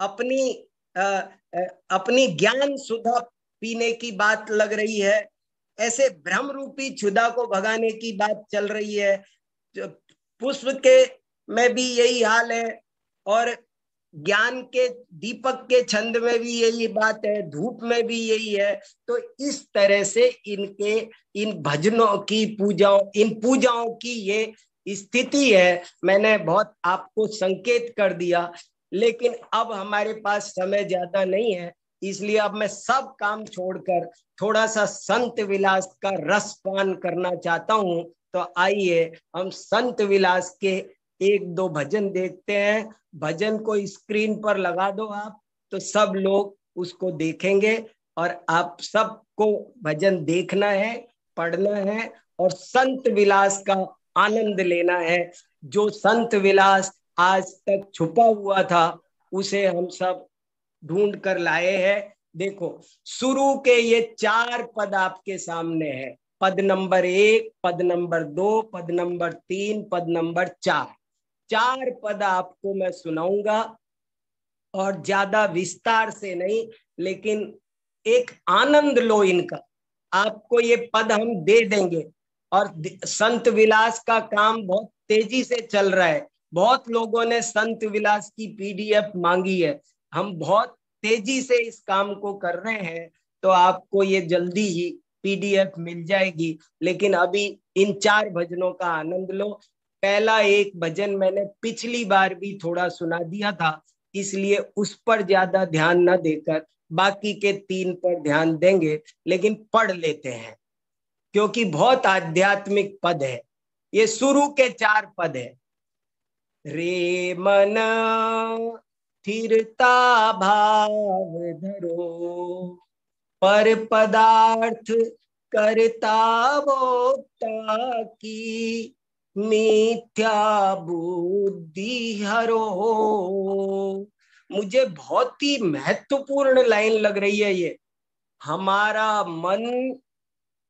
अपनी अपनी ज्ञान सुधा पीने की बात लग रही है। ऐसे भ्रम रूपी क्षुधा को भगाने की बात चल रही है। पुष्प के में भी यही हाल है, और ज्ञान के दीपक के छंद में भी यही बात है, धूप में भी यही है। तो इस तरह से इनके इन भजनों की पूजाओं, इन पूजाओं की ये स्थिति है। मैंने बहुत आपको संकेत कर दिया, लेकिन अब हमारे पास समय ज्यादा नहीं है, इसलिए अब मैं सब काम छोड़कर थोड़ा सा संत विलास का रस पान करना चाहता हूं। तो आइए हम संत विलास के एक दो भजन देखते हैं। भजन को स्क्रीन पर लगा दो आप, तो सब लोग उसको देखेंगे, और आप सबको भजन देखना है, पढ़ना है, और संत विलास का आनंद लेना है। जो संत विलास आज तक छुपा हुआ था उसे हम सब ढूंढ कर लाए हैं। देखो, शुरू के ये 4 पद आपके सामने है। पद नंबर 1, पद नंबर 2, पद नंबर 3, पद नंबर 4। 4 पद आपको मैं सुनाऊंगा, और ज्यादा विस्तार से नहीं, लेकिन एक आनंद लो इनका। आपको ये पद हम दे देंगे, और संत विलास का काम बहुत तेजी से चल रहा है। बहुत लोगों ने संत विलास की पीडीएफ मांगी है। हम बहुत तेजी से इस काम को कर रहे हैं, तो आपको ये जल्दी ही पीडीएफ मिल जाएगी। लेकिन अभी इन 4 भजनों का आनंद लो। पहला एक भजन मैंने पिछली बार भी थोड़ा सुना दिया था, इसलिए उस पर ज्यादा ध्यान न देकर बाकी के 3 पर ध्यान देंगे। लेकिन पढ़ लेते हैं, क्योंकि बहुत आध्यात्मिक पद है। ये शुरू के 4 पद है। रे मन स्थिरता भाव धरो, पर पदार्थ करता भोक्ता की, मिथ्या बुद्धि हरो। मुझे बहुत ही महत्वपूर्ण लाइन लग रही है ये। हमारा मन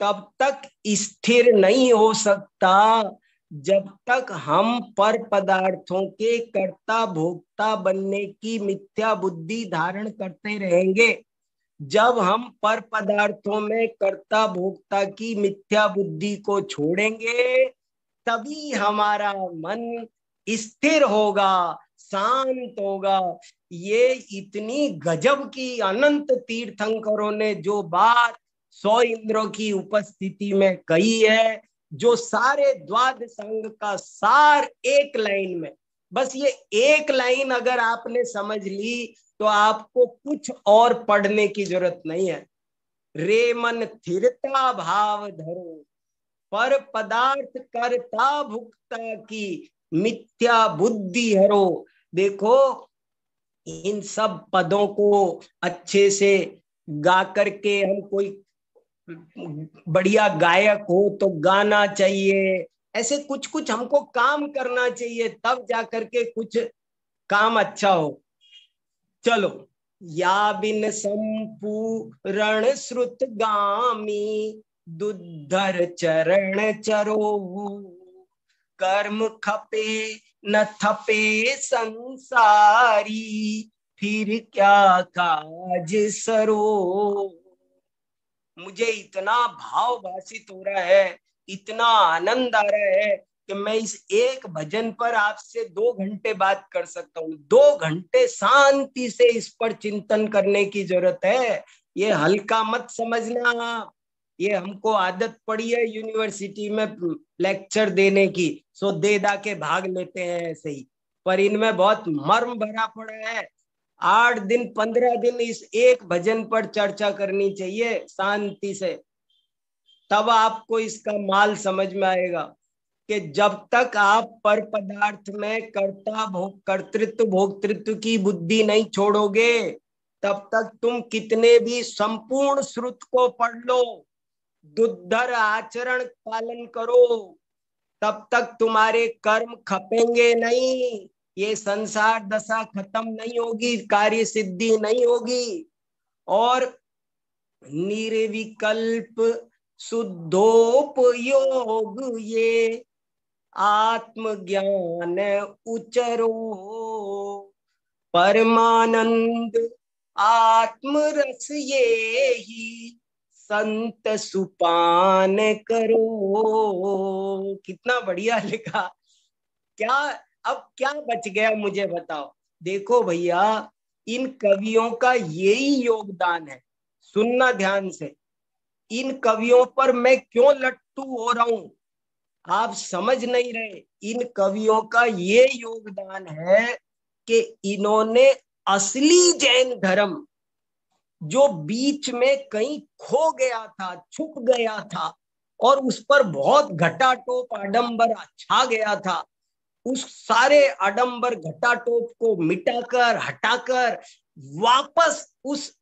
तब तक स्थिर नहीं हो सकता जब तक हम पर पदार्थों के कर्ता भोक्ता बनने की मिथ्या बुद्धि धारण करते रहेंगे। जब हम पर पदार्थों में कर्ता भोक्ता की मिथ्या बुद्धि को छोड़ेंगे, तभी हमारा मन स्थिर होगा, शांत होगा। ये इतनी गजब की अनंत तीर्थंकरों ने जो बात 100 इंद्रों की उपस्थिति में कही है, जो सारे द्वादश अंग का सार एक लाइन में, बस ये एक लाइन अगर आपने समझ ली तो आपको कुछ और पढ़ने की जरूरत नहीं है। रे मन स्थिरता भाव धरो, पर पदार्थ करता भुक्ता की, मिथ्या बुद्धि हरो। देखो, इन सब पदों को अच्छे से गा करके, हम कोई बढ़िया गायक हो तो गाना चाहिए, ऐसे कुछ कुछ हमको काम करना चाहिए, तब जाकर के कुछ काम अच्छा हो। चलो, या बिन संपूर्ण श्रुत गामी, दुद्धर चरण चरो, कर्म खपे न थपे संसारी, फिर क्या काज सरो। मुझे इतना भाव भाषित हो रहा है, इतना आनंद आ रहा है कि मैं इस एक भजन पर आपसे 2 घंटे बात कर सकता हूँ। 2 घंटे शांति से इस पर चिंतन करने की जरूरत है। ये हल्का मत समझना। ये हमको आदत पड़ी है यूनिवर्सिटी में लेक्चर देने की, सो दे दा के भाग लेते हैं ऐसे ही, पर इनमें बहुत मर्म भरा पड़ा है। 8 दिन 15 दिन इस एक भजन पर चर्चा करनी चाहिए शांति से, तब आपको इसका माल समझ में आएगा कि जब तक आप पर पदार्थ में कर्तृत्व भोक्तृत्व की बुद्धि नहीं छोड़ोगे, तब तक तुम कितने भी संपूर्ण श्रुत को पढ़ लो, दुर्धर आचरण पालन करो, तब तक तुम्हारे कर्म खपेंगे नहीं, ये संसार दशा खत्म नहीं होगी, कार्य सिद्धि नहीं होगी। और निर्विकल्प शुद्धोपयोग ये आत्मज्ञान उचरो, परमानंद आत्मरस ये ही संत सुपान करो। कितना बढ़िया लिखा। क्या अब क्या बच गया मुझे बताओ। देखो भैया, इन कवियों का यही योगदान है। सुनना ध्यान से, इन कवियों पर मैं क्यों लट्टू हो रहा हूं आप समझ नहीं रहे। इन कवियों का ये योगदान है कि इन्होंने असली जैन धर्म, जो बीच में कहीं खो गया था, छुप गया था और उस पर बहुत घटाटोप आडंबर छा गया था, उस सारे आडंबर घटाटोप को मिटाकर हटाकर वापस उस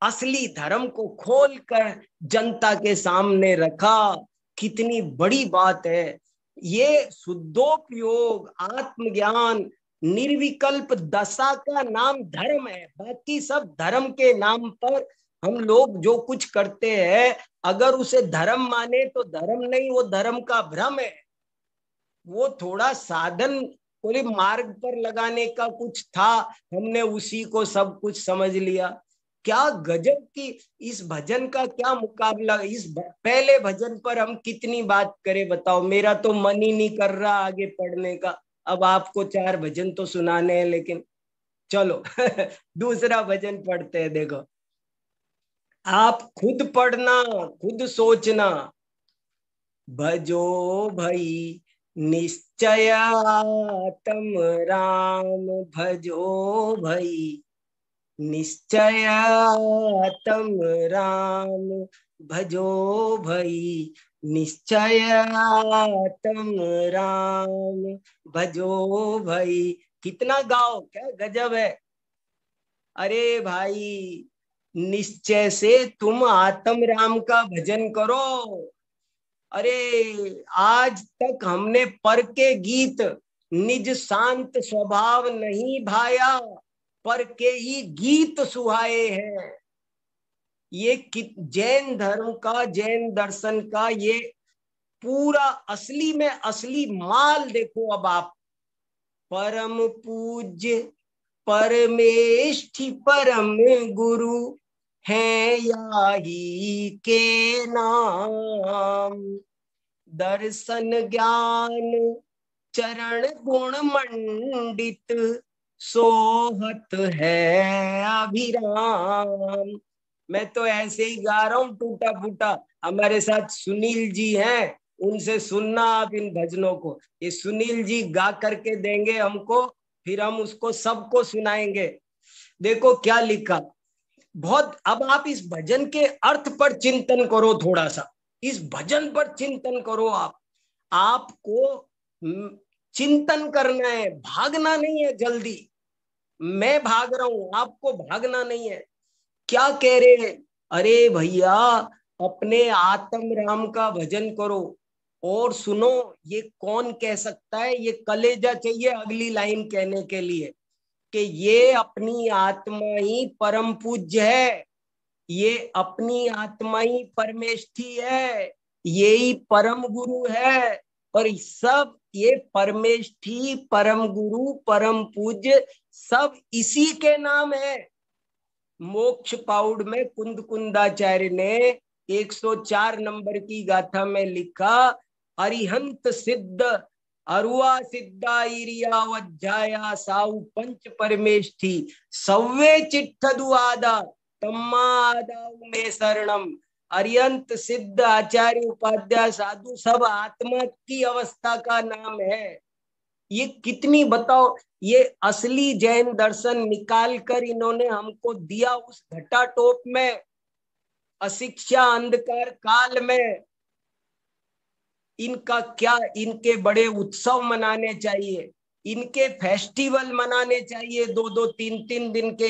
असली धर्म को खोलकर जनता के सामने रखा। कितनी बड़ी बात है। ये शुद्धोपयोग, आत्मज्ञान, निर्विकल्प दशा का नाम धर्म है। बाकी सब धर्म के नाम पर हम लोग जो कुछ करते हैं, अगर उसे धर्म माने तो धर्म नहीं, वो धर्म का भ्रम है। वो थोड़ा साधन पूरे मार्ग पर लगाने का कुछ था, हमने उसी को सब कुछ समझ लिया। क्या गजब की इस भजन का क्या मुकाबला। इस पहले भजन पर हम कितनी बात करें बताओ, मेरा तो मन ही नहीं कर रहा आगे पढ़ने का। अब आपको 4 भजन तो सुनाने हैं, लेकिन चलो दूसरा भजन पढ़ते हैं। देखो, आप खुद पढ़ना, खुद सोचना। भजो भई निश्चयातम राम, भजो भई निश्चयातम राम, भजो भई निश्चयातम राम, भजो भई। कितना गाओ, क्या गजब है। अरे भाई, निश्चय से तुम आत्म राम का भजन करो। अरे आज तक हमने पर के गीत निज शांत स्वभाव नहीं भाया, पर के ही गीत सुहाए हैं। ये जैन धर्म का, जैन दर्शन का ये पूरा असली में असली माल देखो। अब आप परम पूज्य परमेष्ठि परम गुरु हैं याही के नाम, दर्शन ज्ञान चरण गुण मंडित सोहत है अभिराम। मैं तो ऐसे ही गा रहा हूँ टूटा फूटा। हमारे साथ सुनील जी हैं, उनसे सुनना आप इन भजनों को। ये सुनील जी गा करके देंगे हमको, फिर हम उसको सबको सुनाएंगे। देखो क्या लिखा। बहुत, अब आप इस भजन के अर्थ पर चिंतन करो, थोड़ा सा इस भजन पर चिंतन करो। आपको चिंतन करना है, भागना नहीं है जल्दी। मैं भाग रहा हूं, आपको भागना नहीं है। क्या कह रहे हैं? अरे भैया, अपने आत्म राम का भजन करो। और सुनो, ये कौन कह सकता है, ये कलेजा चाहिए अगली लाइन कहने के लिए कि ये अपनी आत्मा ही परम पूज्य है, ये अपनी आत्मा ही परमेष्ठी है, ये ही परम गुरु है। और सब ये परमेष्ठी, परम गुरु, परम पूज्य सब इसी के नाम है। मोक्ष पाउड में कुंद कुंदाचार्य ने 104 नंबर की गाथा में लिखा, अरिहंत सिद्ध अरुआ सिद्धा इरिया वज्जाया साउ पंच परमेष्ठी सव्वे चिट्ठदुआदा तम्मादाउ में शरणम। अरिहंत सिद्ध आचार्य उपाध्याय साधु सब आत्मा की अवस्था का नाम है। ये कितनी बताओ, ये असली जैन दर्शन निकाल कर इन्होंने हमको दिया उस घटाटोप में, अशिक्षा अंधकार काल में। इनका क्या, इनके बड़े उत्सव मनाने चाहिए, इनके फेस्टिवल मनाने चाहिए 2-2, 3-3 दिन के।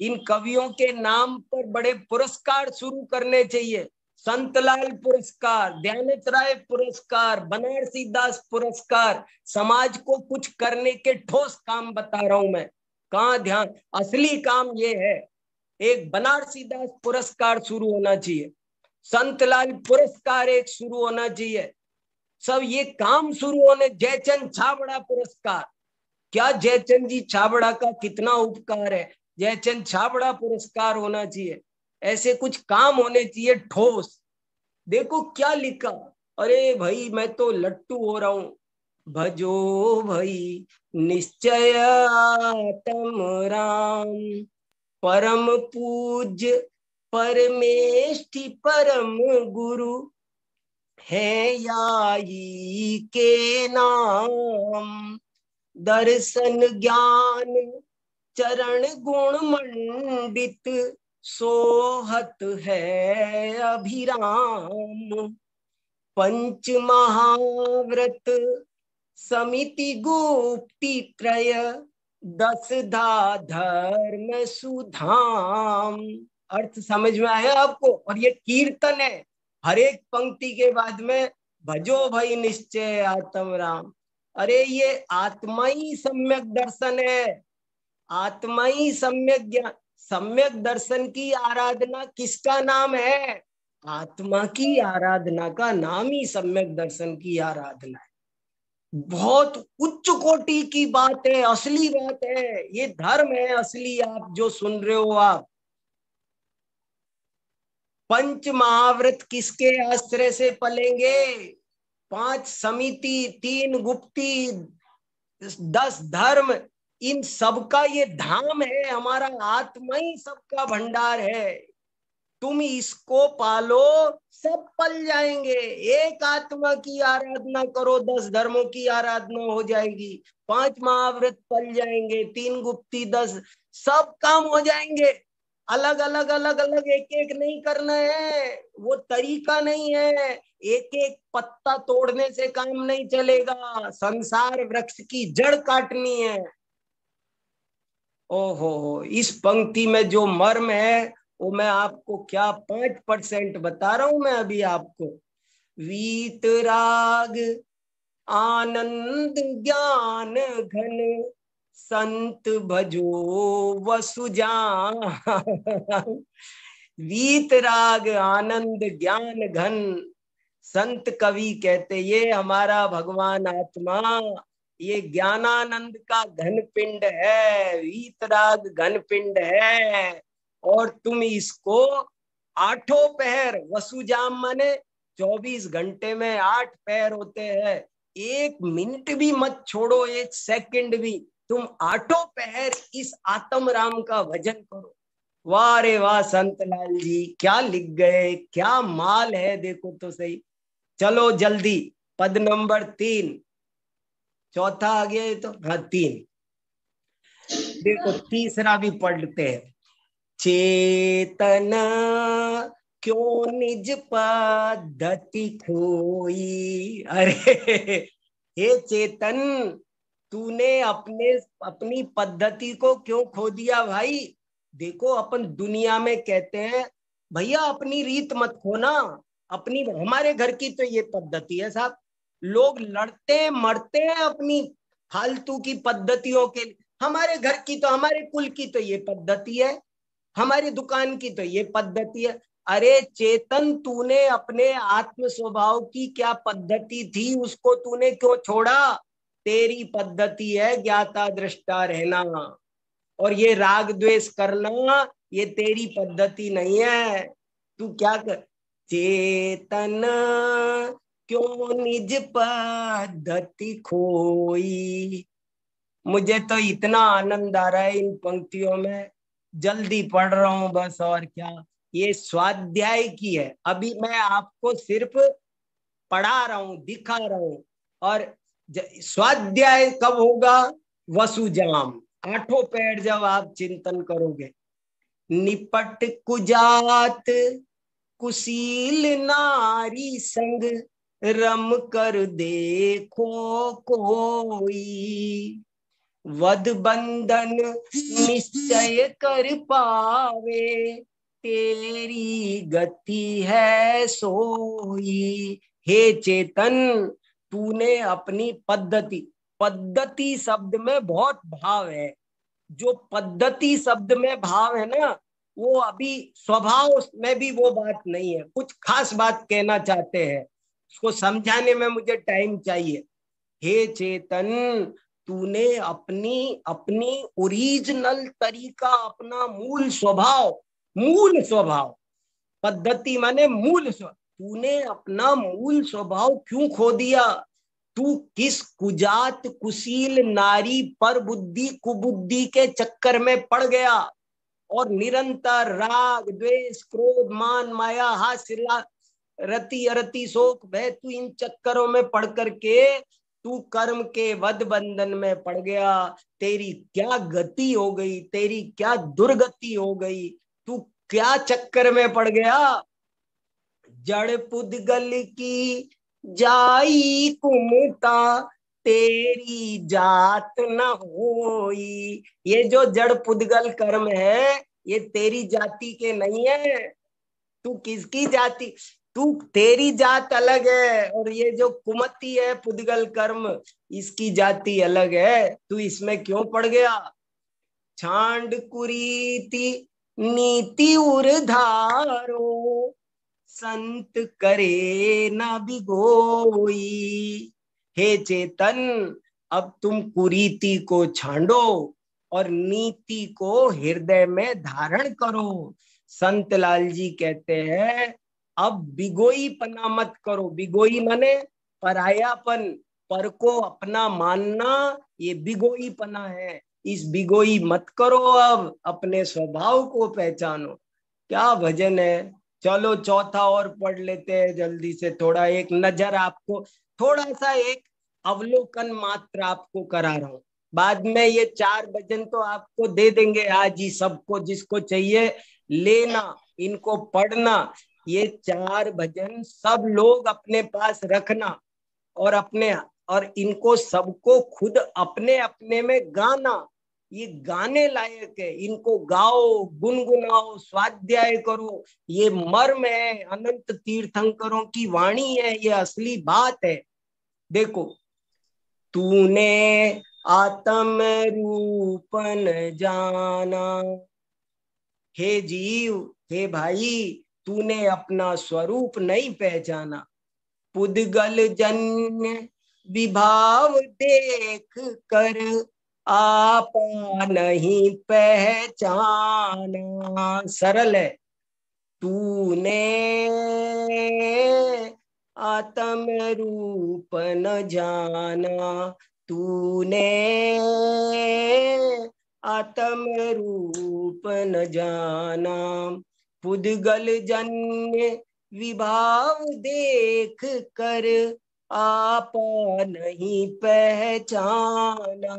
इन कवियों के नाम पर बड़े पुरस्कार शुरू करने चाहिए। संतलाल पुरस्कार, ध्यानच राय पुरस्कार, बनारसी दास पुरस्कार। समाज को कुछ करने के ठोस काम बता रहा हूं मैं, कहाँ ध्यान। असली काम ये है, एक बनारसी दास पुरस्कार शुरू होना चाहिए, संतलाल पुरस्कार एक शुरू होना चाहिए। सब ये काम शुरू होने। जयचंद छाबड़ा पुरस्कार, क्या जयचंद जी छाबड़ा का कितना उपकार है, जयचंद छाबड़ा पुरस्कार होना चाहिए। ऐसे कुछ काम होने चाहिए ठोस। देखो क्या लिखा, अरे भाई मैं तो लट्टू हो रहा हूं। भजो भाई निश्चय आत्म राम, परम पूज्य परमेष्ठि परम गुरु है याई के नाम। दर्शन ज्ञान चरण गुण मंडित सोहत है अभिराम। पंच महाव्रत समिति गुप्ति त्रय 10 धा धर्म सुधाम। अर्थ समझ में आया आपको? और ये कीर्तन है, हर एक पंक्ति के बाद में भजो भाई निश्चय आत्म राम। अरे ये आत्मा ही सम्यक दर्शन है, आत्मा ही सम्यक ज्ञान। सम्यक दर्शन की आराधना किसका नाम है? आत्मा की आराधना का नाम ही सम्यक दर्शन की आराधना है। बहुत उच्च कोटि की बात है, असली बात है, ये धर्म है असली। आप जो सुन रहे हो, आप पंच महाव्रत किसके आश्रय से पलेंगे? 5 समिति, 3 गुप्ती, 10 धर्म, इन सबका ये धाम है। हमारा आत्मा ही सबका भंडार है। तुम इसको पालो, सब पल जाएंगे। एक आत्मा की आराधना करो, 10 धर्मों की आराधना हो जाएगी, 5 महाव्रत पल जाएंगे, 3 गुप्ती, 10, सब काम हो जाएंगे। अलग अलग अलग अलग एक एक नहीं करना है, वो तरीका नहीं है। एक एक पत्ता तोड़ने से काम नहीं चलेगा, संसार वृक्ष की जड़ काटनी है। ओहो, इस पंक्ति में जो मर्म है वो मैं आपको क्या 5% बता रहा हूं मैं अभी आपको। वीतराग आनंद ज्ञान घन संत भजो वसुजान। वीतराग आनंद ज्ञान घन, संत कवि कहते ये हमारा भगवान आत्मा, ये ज्ञानानंद का घन पिंड है, वीतराग घन पिंड है। और तुम इसको 8 पहर, वसुजाम माने 24 घंटे में 8 पहर होते हैं, 1 मिनट भी मत छोड़ो, 1 सेकंड भी। तुम 8 पहर इस आत्म राम का भजन करो। वाह रे वाह, संतलाल जी क्या लिख गए, क्या माल है, देखो तो सही। चलो जल्दी, पद नंबर 3, चौथा आ गया तो, हाँ 3। देखो तीसरा भी पढ़ते हैं। चेतन क्यों निज पद्धति खोई। अरे हे चेतन, तूने अपनी पद्धति को क्यों खो दिया भाई? देखो अपन दुनिया में कहते हैं भैया अपनी रीत मत खोना, अपनी, हमारे घर की तो ये पद्धति है साहब। लोग लड़ते मरते हैं अपनी फालतू की पद्धतियों के लिए। हमारे घर की तो, हमारे कुल की तो ये पद्धति है, हमारी दुकान की तो ये पद्धति है। अरे चेतन, तूने अपने आत्म स्वभाव की क्या पद्धति थी, उसको तूने क्यों छोड़ा? तेरी पद्धति है ज्ञाता दृष्टा रहना, और ये राग द्वेष करना ये तेरी पद्धति नहीं है। तू क्या कर, चेतन क्यों निज पद्धति खोई। मुझे तो इतना आनंद आ रहा है इन पंक्तियों में, जल्दी पढ़ रहा हूं बस, और क्या। ये स्वाध्याय की है, अभी मैं आपको सिर्फ पढ़ा रहा हूं, दिखा रहा हूं। और स्वाध्याय कब होगा? वसुजाम, आठों पैर जब आप चिंतन करोगे। निपट कुजात कुशील नारी संग, रम कर देखो कोई। वध बंधन निश्चय कर पावे, तेरी गति है सोई। हे चेतन, तूने अपनी पद्धति, पद्धति शब्द में बहुत भाव है। जो पद्धति शब्द में भाव है ना, वो अभी स्वभाव में भी वो बात नहीं है, कुछ खास बात कहना चाहते हैं, उसको समझाने में मुझे टाइम चाहिए। हे चेतन, तूने अपनी अपनी ओरिजिनल तरीका, अपना मूल स्वभाव, मूल स्वभाव, पद्धति माने मूल स्वभाव, तूने अपना मूल स्वभाव क्यों खो दिया? तू किस कुजात कुशील नारी पर बुद्धि कुबुद्धि के चक्कर में पड़ गया, और निरंतर राग द्वेष क्रोध मान माया हास्य रति अरति शोक भय, तू इन चक्करों में पड़ करके तू कर्म के वध बंधन में पड़ गया। तेरी क्या गति हो गई, तेरी क्या दुर्गति हो गई, तू क्या चक्कर में पड़ गया? जड़ पुद्गल की जाई कुमता, तेरी जात न होई। ये जो जड़ पुद्गल कर्म है ये तेरी जाति के नहीं है। तू किसकी जाति? तू, तेरी जात अलग है, और ये जो कुमति है पुद्गल कर्म, इसकी जाति अलग है। तू इसमें क्यों पड़ गया? छांड कुरीति नीति उर्धारो, संत करे ना बिगोई। हे चेतन, अब तुम कुरीति को छांडो और नीति को हृदय में धारण करो। संत लाल जी कहते हैं, अब बिगोई पना मत करो। बिगोई माने परायापन, पर को अपना मानना, ये बिगोई पना है। इस बिगोई मत करो, अब अपने स्वभाव को पहचानो। क्या भजन है। चलो चौथा और पढ़ लेते हैं जल्दी से, थोड़ा एक नजर आपको, थोड़ा सा एक अवलोकन मात्र आपको करा रहा हूं। बाद में ये 4 भजन तो आपको दे देंगे आज ही, सबको जिसको चाहिए लेना, इनको पढ़ना। ये 4 भजन सब लोग अपने पास रखना, और अपने, और इनको सबको खुद अपने अपने में गाना। ये गाने लायक है, इनको गाओ, गुनगुनाओ, स्वाध्याय करो। ये मर्म है, अनंत तीर्थंकरों की वाणी है, ये असली बात है। देखो, तूने आत्म रूप न जाना। हे जीव, हे भाई, तूने अपना स्वरूप नहीं पहचाना। पुद्गल जन्य विभाव देख कर, आपा नहीं पहचाना। सरल है। तूने आत्म रूप न जाना, तूने आत्म रूप न जाना। पुद्गल जन्य विभाव देख कर, आप नहीं पहचाना।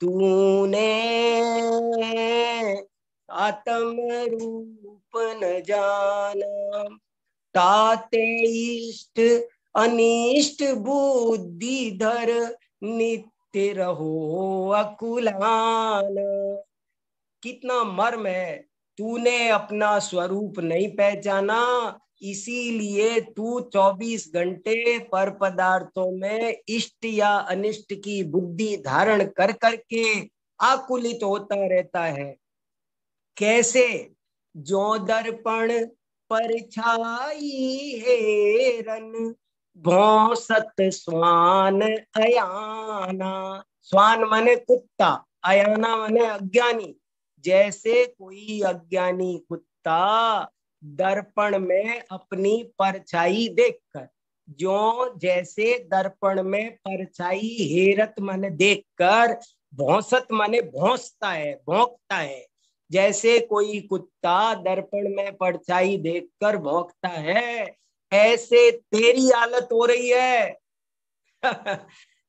तूने आत्म रूप न जाना। ताते इष्ट अनिष्ट बुद्धि धर, नित्य रहो अकुलान। कितना मर्म है। तूने अपना स्वरूप नहीं पहचाना, इसीलिए तू 24 घंटे पर पदार्थों में इष्ट या अनिष्ट की बुद्धि धारण कर करके आकुलित होता रहता है। कैसे? जो दर्पण परछाई हेरन, भौंसत श्वान अयाना। श्वान माने कुत्ता, अयाना माने अज्ञानी। जैसे कोई अज्ञानी कुत्ता दर्पण में अपनी परछाई देखकर, जो जैसे दर्पण में परछाई हेरत माने देखकर, भौंसत माने भौंसता है, भौंकता है। जैसे कोई कुत्ता दर्पण में परछाई देखकर भौंकता है, ऐसे तेरी हालत हो रही है।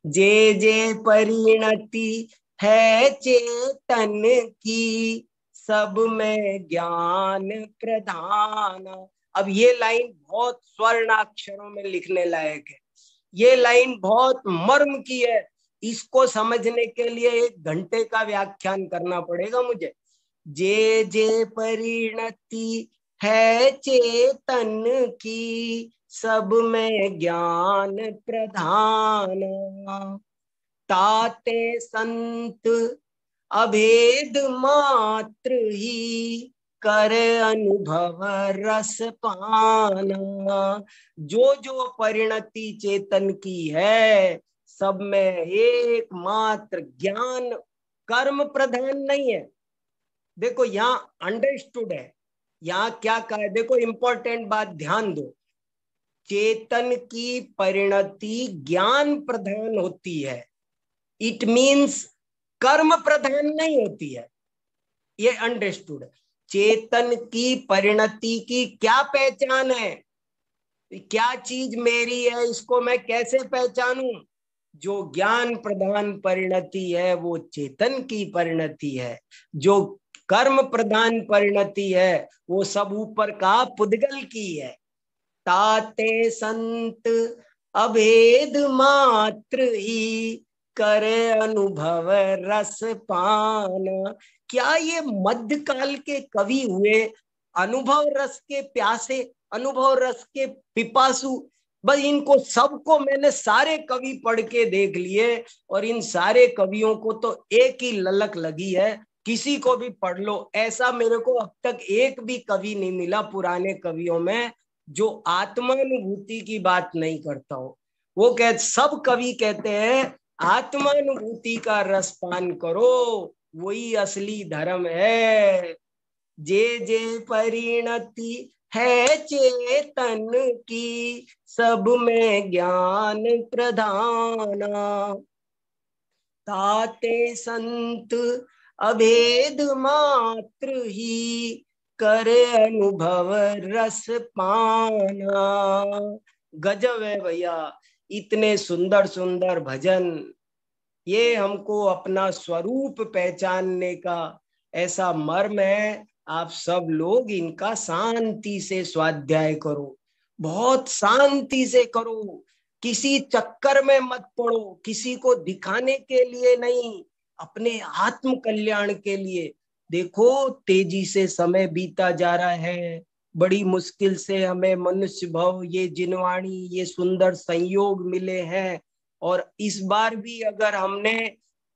जे जे परिणति है चेतन की, सब में ज्ञान प्रधान। अब ये लाइन बहुत स्वर्णाक्षरों में लिखने लायक है। ये लाइन बहुत मर्म की है। इसको समझने के लिए 1 घंटे का व्याख्यान करना पड़ेगा मुझे। जे जे परिणति है चेतन की, सब में ज्ञान प्रधान। ताते संत अभेद मात्र ही, कर अनुभव रस पाना। जो जो परिणति चेतन की है, सब में एकमात्र ज्ञान, कर्म प्रधान नहीं है। देखो यहाँ अंडरस्टूड है, यहाँ क्या कहा है, देखो इंपॉर्टेंट बात ध्यान दो। चेतन की परिणति ज्ञान प्रधान होती है, इट मीन्स कर्म प्रधान नहीं होती है। ये अंडरस्टूड। चेतन की परिणति की क्या पहचान है, क्या चीज मेरी है, इसको मैं कैसे पहचानूं? जो ज्ञान प्रधान परिणति है वो चेतन की परिणति है। जो कर्म प्रधान परिणति है वो सब ऊपर का पुद्गल की है। ताते संत अभेद मात्र ही, करे अनुभव रस पाना। क्या ये मध्यकाल के कवि हुए अनुभव रस के प्यासे, अनुभव रस के पिपासु? बस इनको सबको मैंने सारे कवि पढ़ के देख लिए, और इन सारे कवियों को तो एक ही ललक लगी है, किसी को भी पढ़ लो। ऐसा मेरे को अब तक एक भी कवि नहीं मिला पुराने कवियों में जो आत्मानुभूति की बात नहीं करता हो। वो सब कवि कहते हैं आत्मानुभूति का रसपान करो, वही असली धर्म है। जे जे परिणति है चेतन की, सब में ज्ञान प्रधाना। ताते संत अभेद मात्र ही, करे अनुभव रस पाना। गजब है भैया, इतने सुंदर सुंदर भजन। ये हमको अपना स्वरूप पहचानने का ऐसा मर्म है। आप सब लोग इनका शांति से स्वाध्याय करो, बहुत शांति से करो, किसी चक्कर में मत पड़ो, किसी को दिखाने के लिए नहीं, अपने आत्म कल्याण के लिए। देखो तेजी से समय बीता जा रहा है, बड़ी मुश्किल से हमें मनुष्य भव, ये जिनवाणी, ये सुंदर संयोग मिले हैं, और इस बार भी अगर हमने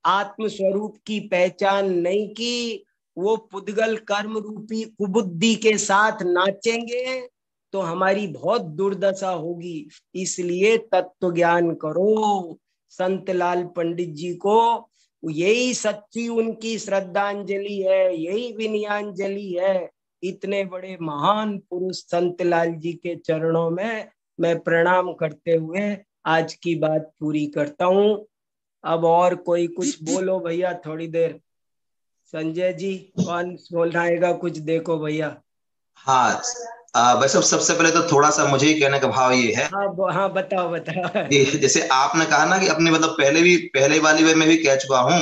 आत्म स्वरूप की पहचान नहीं की, वो पुद्गल कर्म रूपी कुबुद्धि के साथ नाचेंगे तो हमारी बहुत दुर्दशा होगी। इसलिए तत्व ज्ञान करो। संत लाल पंडित जी को यही सच्ची उनकी श्रद्धांजलि है, यही विनयांजलि है। इतने बड़े महान पुरुष संत लाल जी के चरणों में मैं प्रणाम करते हुए आज की बात पूरी करता हूँ। अब और कोई कुछ बोलो भैया, थोड़ी देर। संजय जी कौन बोल रहेगा कुछ? देखो भैया।
हाँ वैसे सबसे पहले तो थोड़ा सा मुझे ही कहने का भाव ये है।
हाँ बताओ बताओ।
जैसे आपने कहा ना कि अपनी मतलब पहले वाली वे में भी कह चुका हूँ।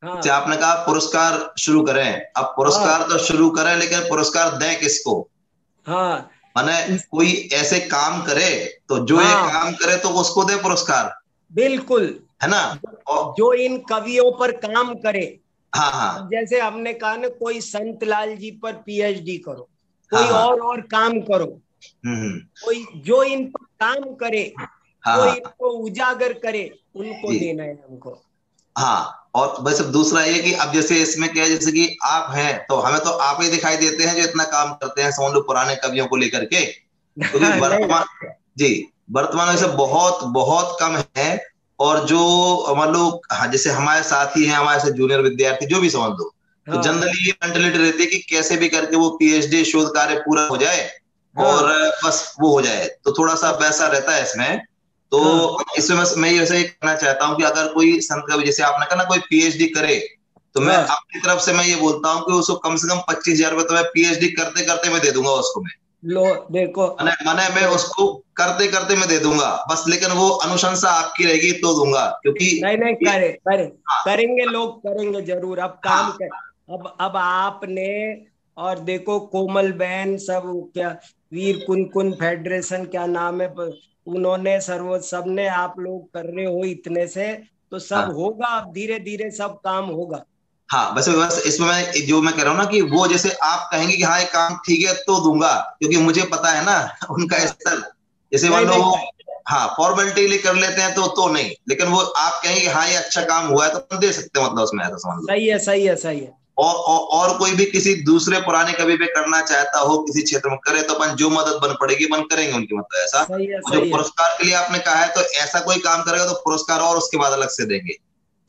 हाँ।
आपने कहा पुरस्कार शुरू करें। अब पुरस्कार तो शुरू करें, लेकिन पुरस्कार दें किसको?
हाँ,
माने कोई ऐसे काम करे तो जो ये काम करे तो उसको दे पुरस्कार।
बिल्कुल,
है ना?
जो इन कवियों पर काम करे।
हाँ।
जैसे हमने कहा ना, कोई संत लाल जी पर पीएचडी करो, कोई और काम करो, कोई जो इन पर काम करे, कोई इनको उजागर करे, उनको देना है हमको।
हाँ, और वैसे दूसरा ये कि अब जैसे इसमें क्या है, जैसे कि आप हैं तो हमें तो आप ही दिखाई देते हैं जो इतना काम करते हैं, समझ लो पुराने कवियों को लेकर के, क्योंकि
नहीं
वर्तमान, जी, वर्तमान में से बहुत बहुत कम है। और जो मान लो, हाँ, जैसे हमारे साथी हैं, हमारे से जूनियर विद्यार्थी जो भी समझ लो, तो
हाँ
जनरली ये मेंटेलिटी रहती है कि कैसे भी करके वो पीएचडी शोध कार्य पूरा हो जाए और
हाँ
बस वो हो जाए, तो थोड़ा सा वैसा रहता है इसमें। तो
हाँ
इसमें मैं ये ऐसे कहना चाहता हूँ कि अगर कोई संत कवि, जैसे आपने कहा ना, कोई पीएचडी करे, तो मैं
हाँ।
अपनी तरफ से मैं ये बोलता हूँ कि उसको कम से कम 25,000 रुपए तो मैं पीएचडी करते करते मैं दे दूंगा उसको।
लो देखो,
माने मैं उसको करते करते मैं दे दूंगा बस, लेकिन वो अनुशंसा आपकी रहेगी तो दूंगा, क्योंकि
नहीं नहीं,
ये, हाँ,
करेंगे लोग, करेंगे जरूर। अब काम
हाँ,
कर, अब आपने, और देखो कोमल बहन सब, क्या वीर कुनकुन फेडरेशन क्या नाम है, उन्होंने सर्व सबने, आप लोग कर रहे हो इतने से, तो सब
हाँ,
होगा, अब धीरे धीरे सब काम होगा।
हाँ, बस इसमें मैं जो मैं कह रहा हूँ ना, कि वो जैसे आप कहेंगे कि हाँ ये काम ठीक है तो दूंगा, क्योंकि मुझे पता है ना उनका
हाँ,
स्तर, जैसे मान
नहीं
लो
नहीं,
वो, हाँ, फॉर्मेलिटी लिए कर लेते हैं तो नहीं, लेकिन वो आप कहेंगे कि हाँ ये अच्छा काम हुआ है तो हम दे सकते हैं, मतलब उसमें ऐसा समझ लो।
सही है सही है सही है।
और कोई भी किसी दूसरे पुराने कवि पे करना चाहता हो किसी क्षेत्र में करे, तो अपन जो मदद बन पड़ेगी अपन करेंगे उनकी, मतलब ऐसा।
सही है
जो
सही है।
पुरस्कार के लिए आपने कहा है, तो ऐसा कोई काम करेगा तो पुरस्कार और उसके बाद अलग से देंगे,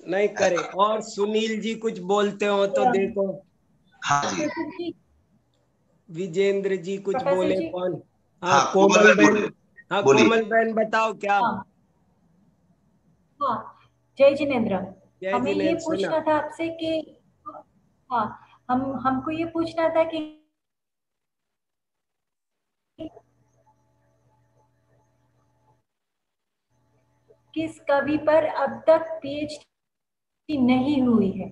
नहीं करे,
ऐसा।
और सुनील जी कुछ बोलते हो तो देखो,
हाँ जी।
प्रोफेसर जी,
विजेंद्र जी कुछ
प्रोफेसर
बोले,
जी।
कौन? हाँ
हाँ, कोमल
कोमल
में
बहन।
बोलिए,
हाँ
बोलिए।
कोमल बहन बताओ क्या।
हाँ हाँ, जय जिनेन्द्र।
जय
हमें ये
जिनेन्द्र, सुना।
पूछना था आपसे कि, हाँ, हमको ये पूछना था कि किस कवि पर अब तक पीएचडी नहीं हुई है।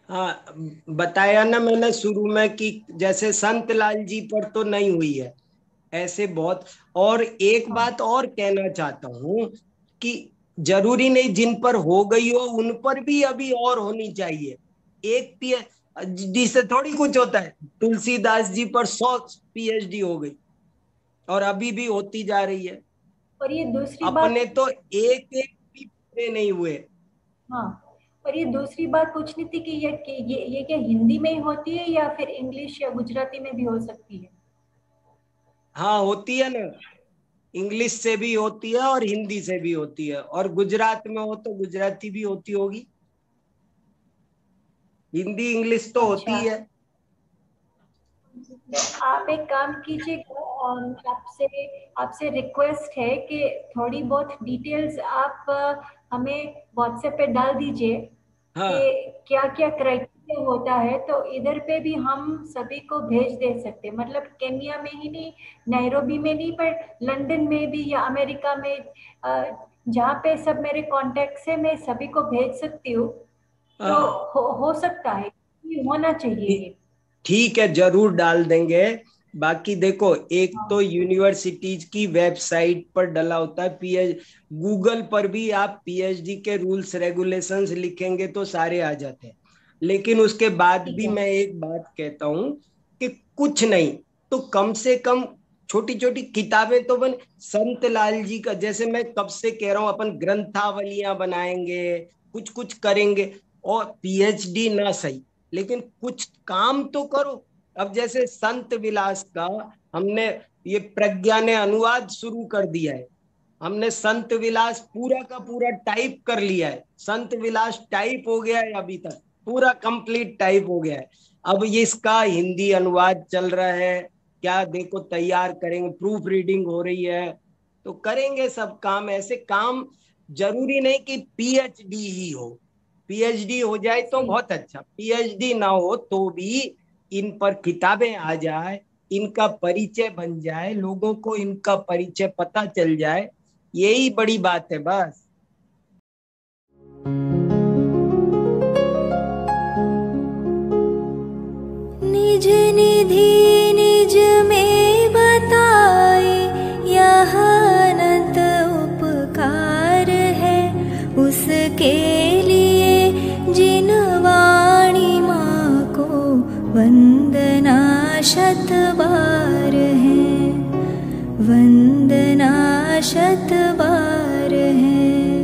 हाँ बताया ना मैंने शुरू में कि जैसे संत लाल जी पर तो नहीं हुई है, ऐसे बहुत। और एक
हाँ,
बात और कहना चाहता हूँ कि जरूरी नहीं जिन पर हो गई हो उन पर भी अभी और होनी चाहिए। एक पीएचडी से थोड़ी कुछ होता है, तुलसीदास जी पर 100 पीएचडी हो गई और अभी भी होती जा रही है।
और ये दूसरी बात,
अपने तो एक एक भी पूरे नहीं हुए।
हाँ, और ये दूसरी बात पूछनी थी कि ये क्या हिंदी में ही होती है या फिर इंग्लिश या गुजराती में भी हो सकती है।
हाँ होती है ना, इंग्लिश से भी होती है और हिंदी से भी होती है, और गुजरात में हो तो गुजराती भी होती होगी, हिंदी इंग्लिश तो
अच्छा,
होती है।
तो आप एक काम कीजिएगा, आपसे आपसे रिक्वेस्ट है कि थोड़ी बहुत डिटेल्स आप हमें व्हाट्सएप पे डाल दीजिए
हाँ
कि क्या क्या क्राइटेरिया होता है, तो इधर पे भी हम सभी को भेज दे सकते हैं। मतलब केन्या में ही नहीं, नैरोबी में नहीं, पर लंदन में भी या अमेरिका में, जहाँ पे सब मेरे कॉन्टेक्ट्स है, मैं सभी को भेज सकती हूँ। तो
हाँ,
हो सकता है, ये होना चाहिए ये।
ठीक है, जरूर डाल देंगे। बाकी देखो, एक तो
हाँ,
यूनिवर्सिटीज की वेबसाइट पर डला होता है पीएच, गूगल पर भी आप पीएचडी के रूल्स रेगुलेशंस लिखेंगे तो सारे आ जाते हैं। लेकिन उसके बाद
ठीक
भी
है।
मैं एक बात कहता हूँ कि कुछ नहीं तो कम से कम छोटी छोटी किताबें तो बन। संत लाल जी का, जैसे मैं कब से कह रहा हूँ, अपन ग्रंथावलियां बनाएंगे, कुछ कुछ करेंगे, और पीएचडी ना सही लेकिन कुछ काम तो करो। अब जैसे संत विलास का हमने, ये प्रज्ञा ने अनुवाद शुरू कर दिया है, हमने संत विलास पूरा का पूरा टाइप कर लिया है, संत विलास टाइप हो गया है, अभी तक पूरा कंप्लीट टाइप हो गया है। अब ये इसका हिंदी अनुवाद चल रहा है, क्या देखो तैयार करेंगे, प्रूफ रीडिंग हो रही है, तो करेंगे सब काम। ऐसे काम जरूरी नहीं कि पीएचडी ही हो, पीएचडी हो जाए तो
सही।
बहुत अच्छा, पीएचडी ना हो तो भी इन पर किताबें आ जाए, इनका परिचय बन जाए, लोगों को इनका परिचय पता चल जाए, यही बड़ी बात है बस।
निज निधि निज में बताए, यह अनंत उपकार है उसके लिए जिन वाणी माँ को वंदना शत बार है, वंदना शत बार है,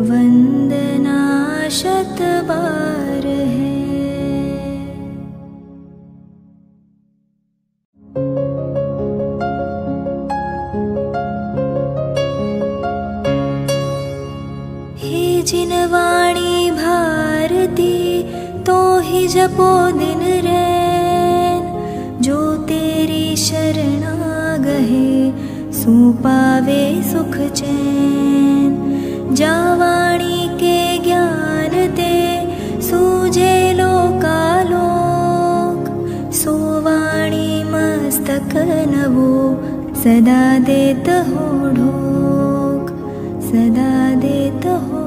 वंदना शत बार है। हे जिनवाणी भारती तो ही जपो दिन रैन, जो तेरी शरणा गहे सो पावे सुख चैन। जावाणी के ज्ञान ते सूझे लोकालोक, सोवाणी मस्तक नवो सदा देत हो ढोक, सदा देत हो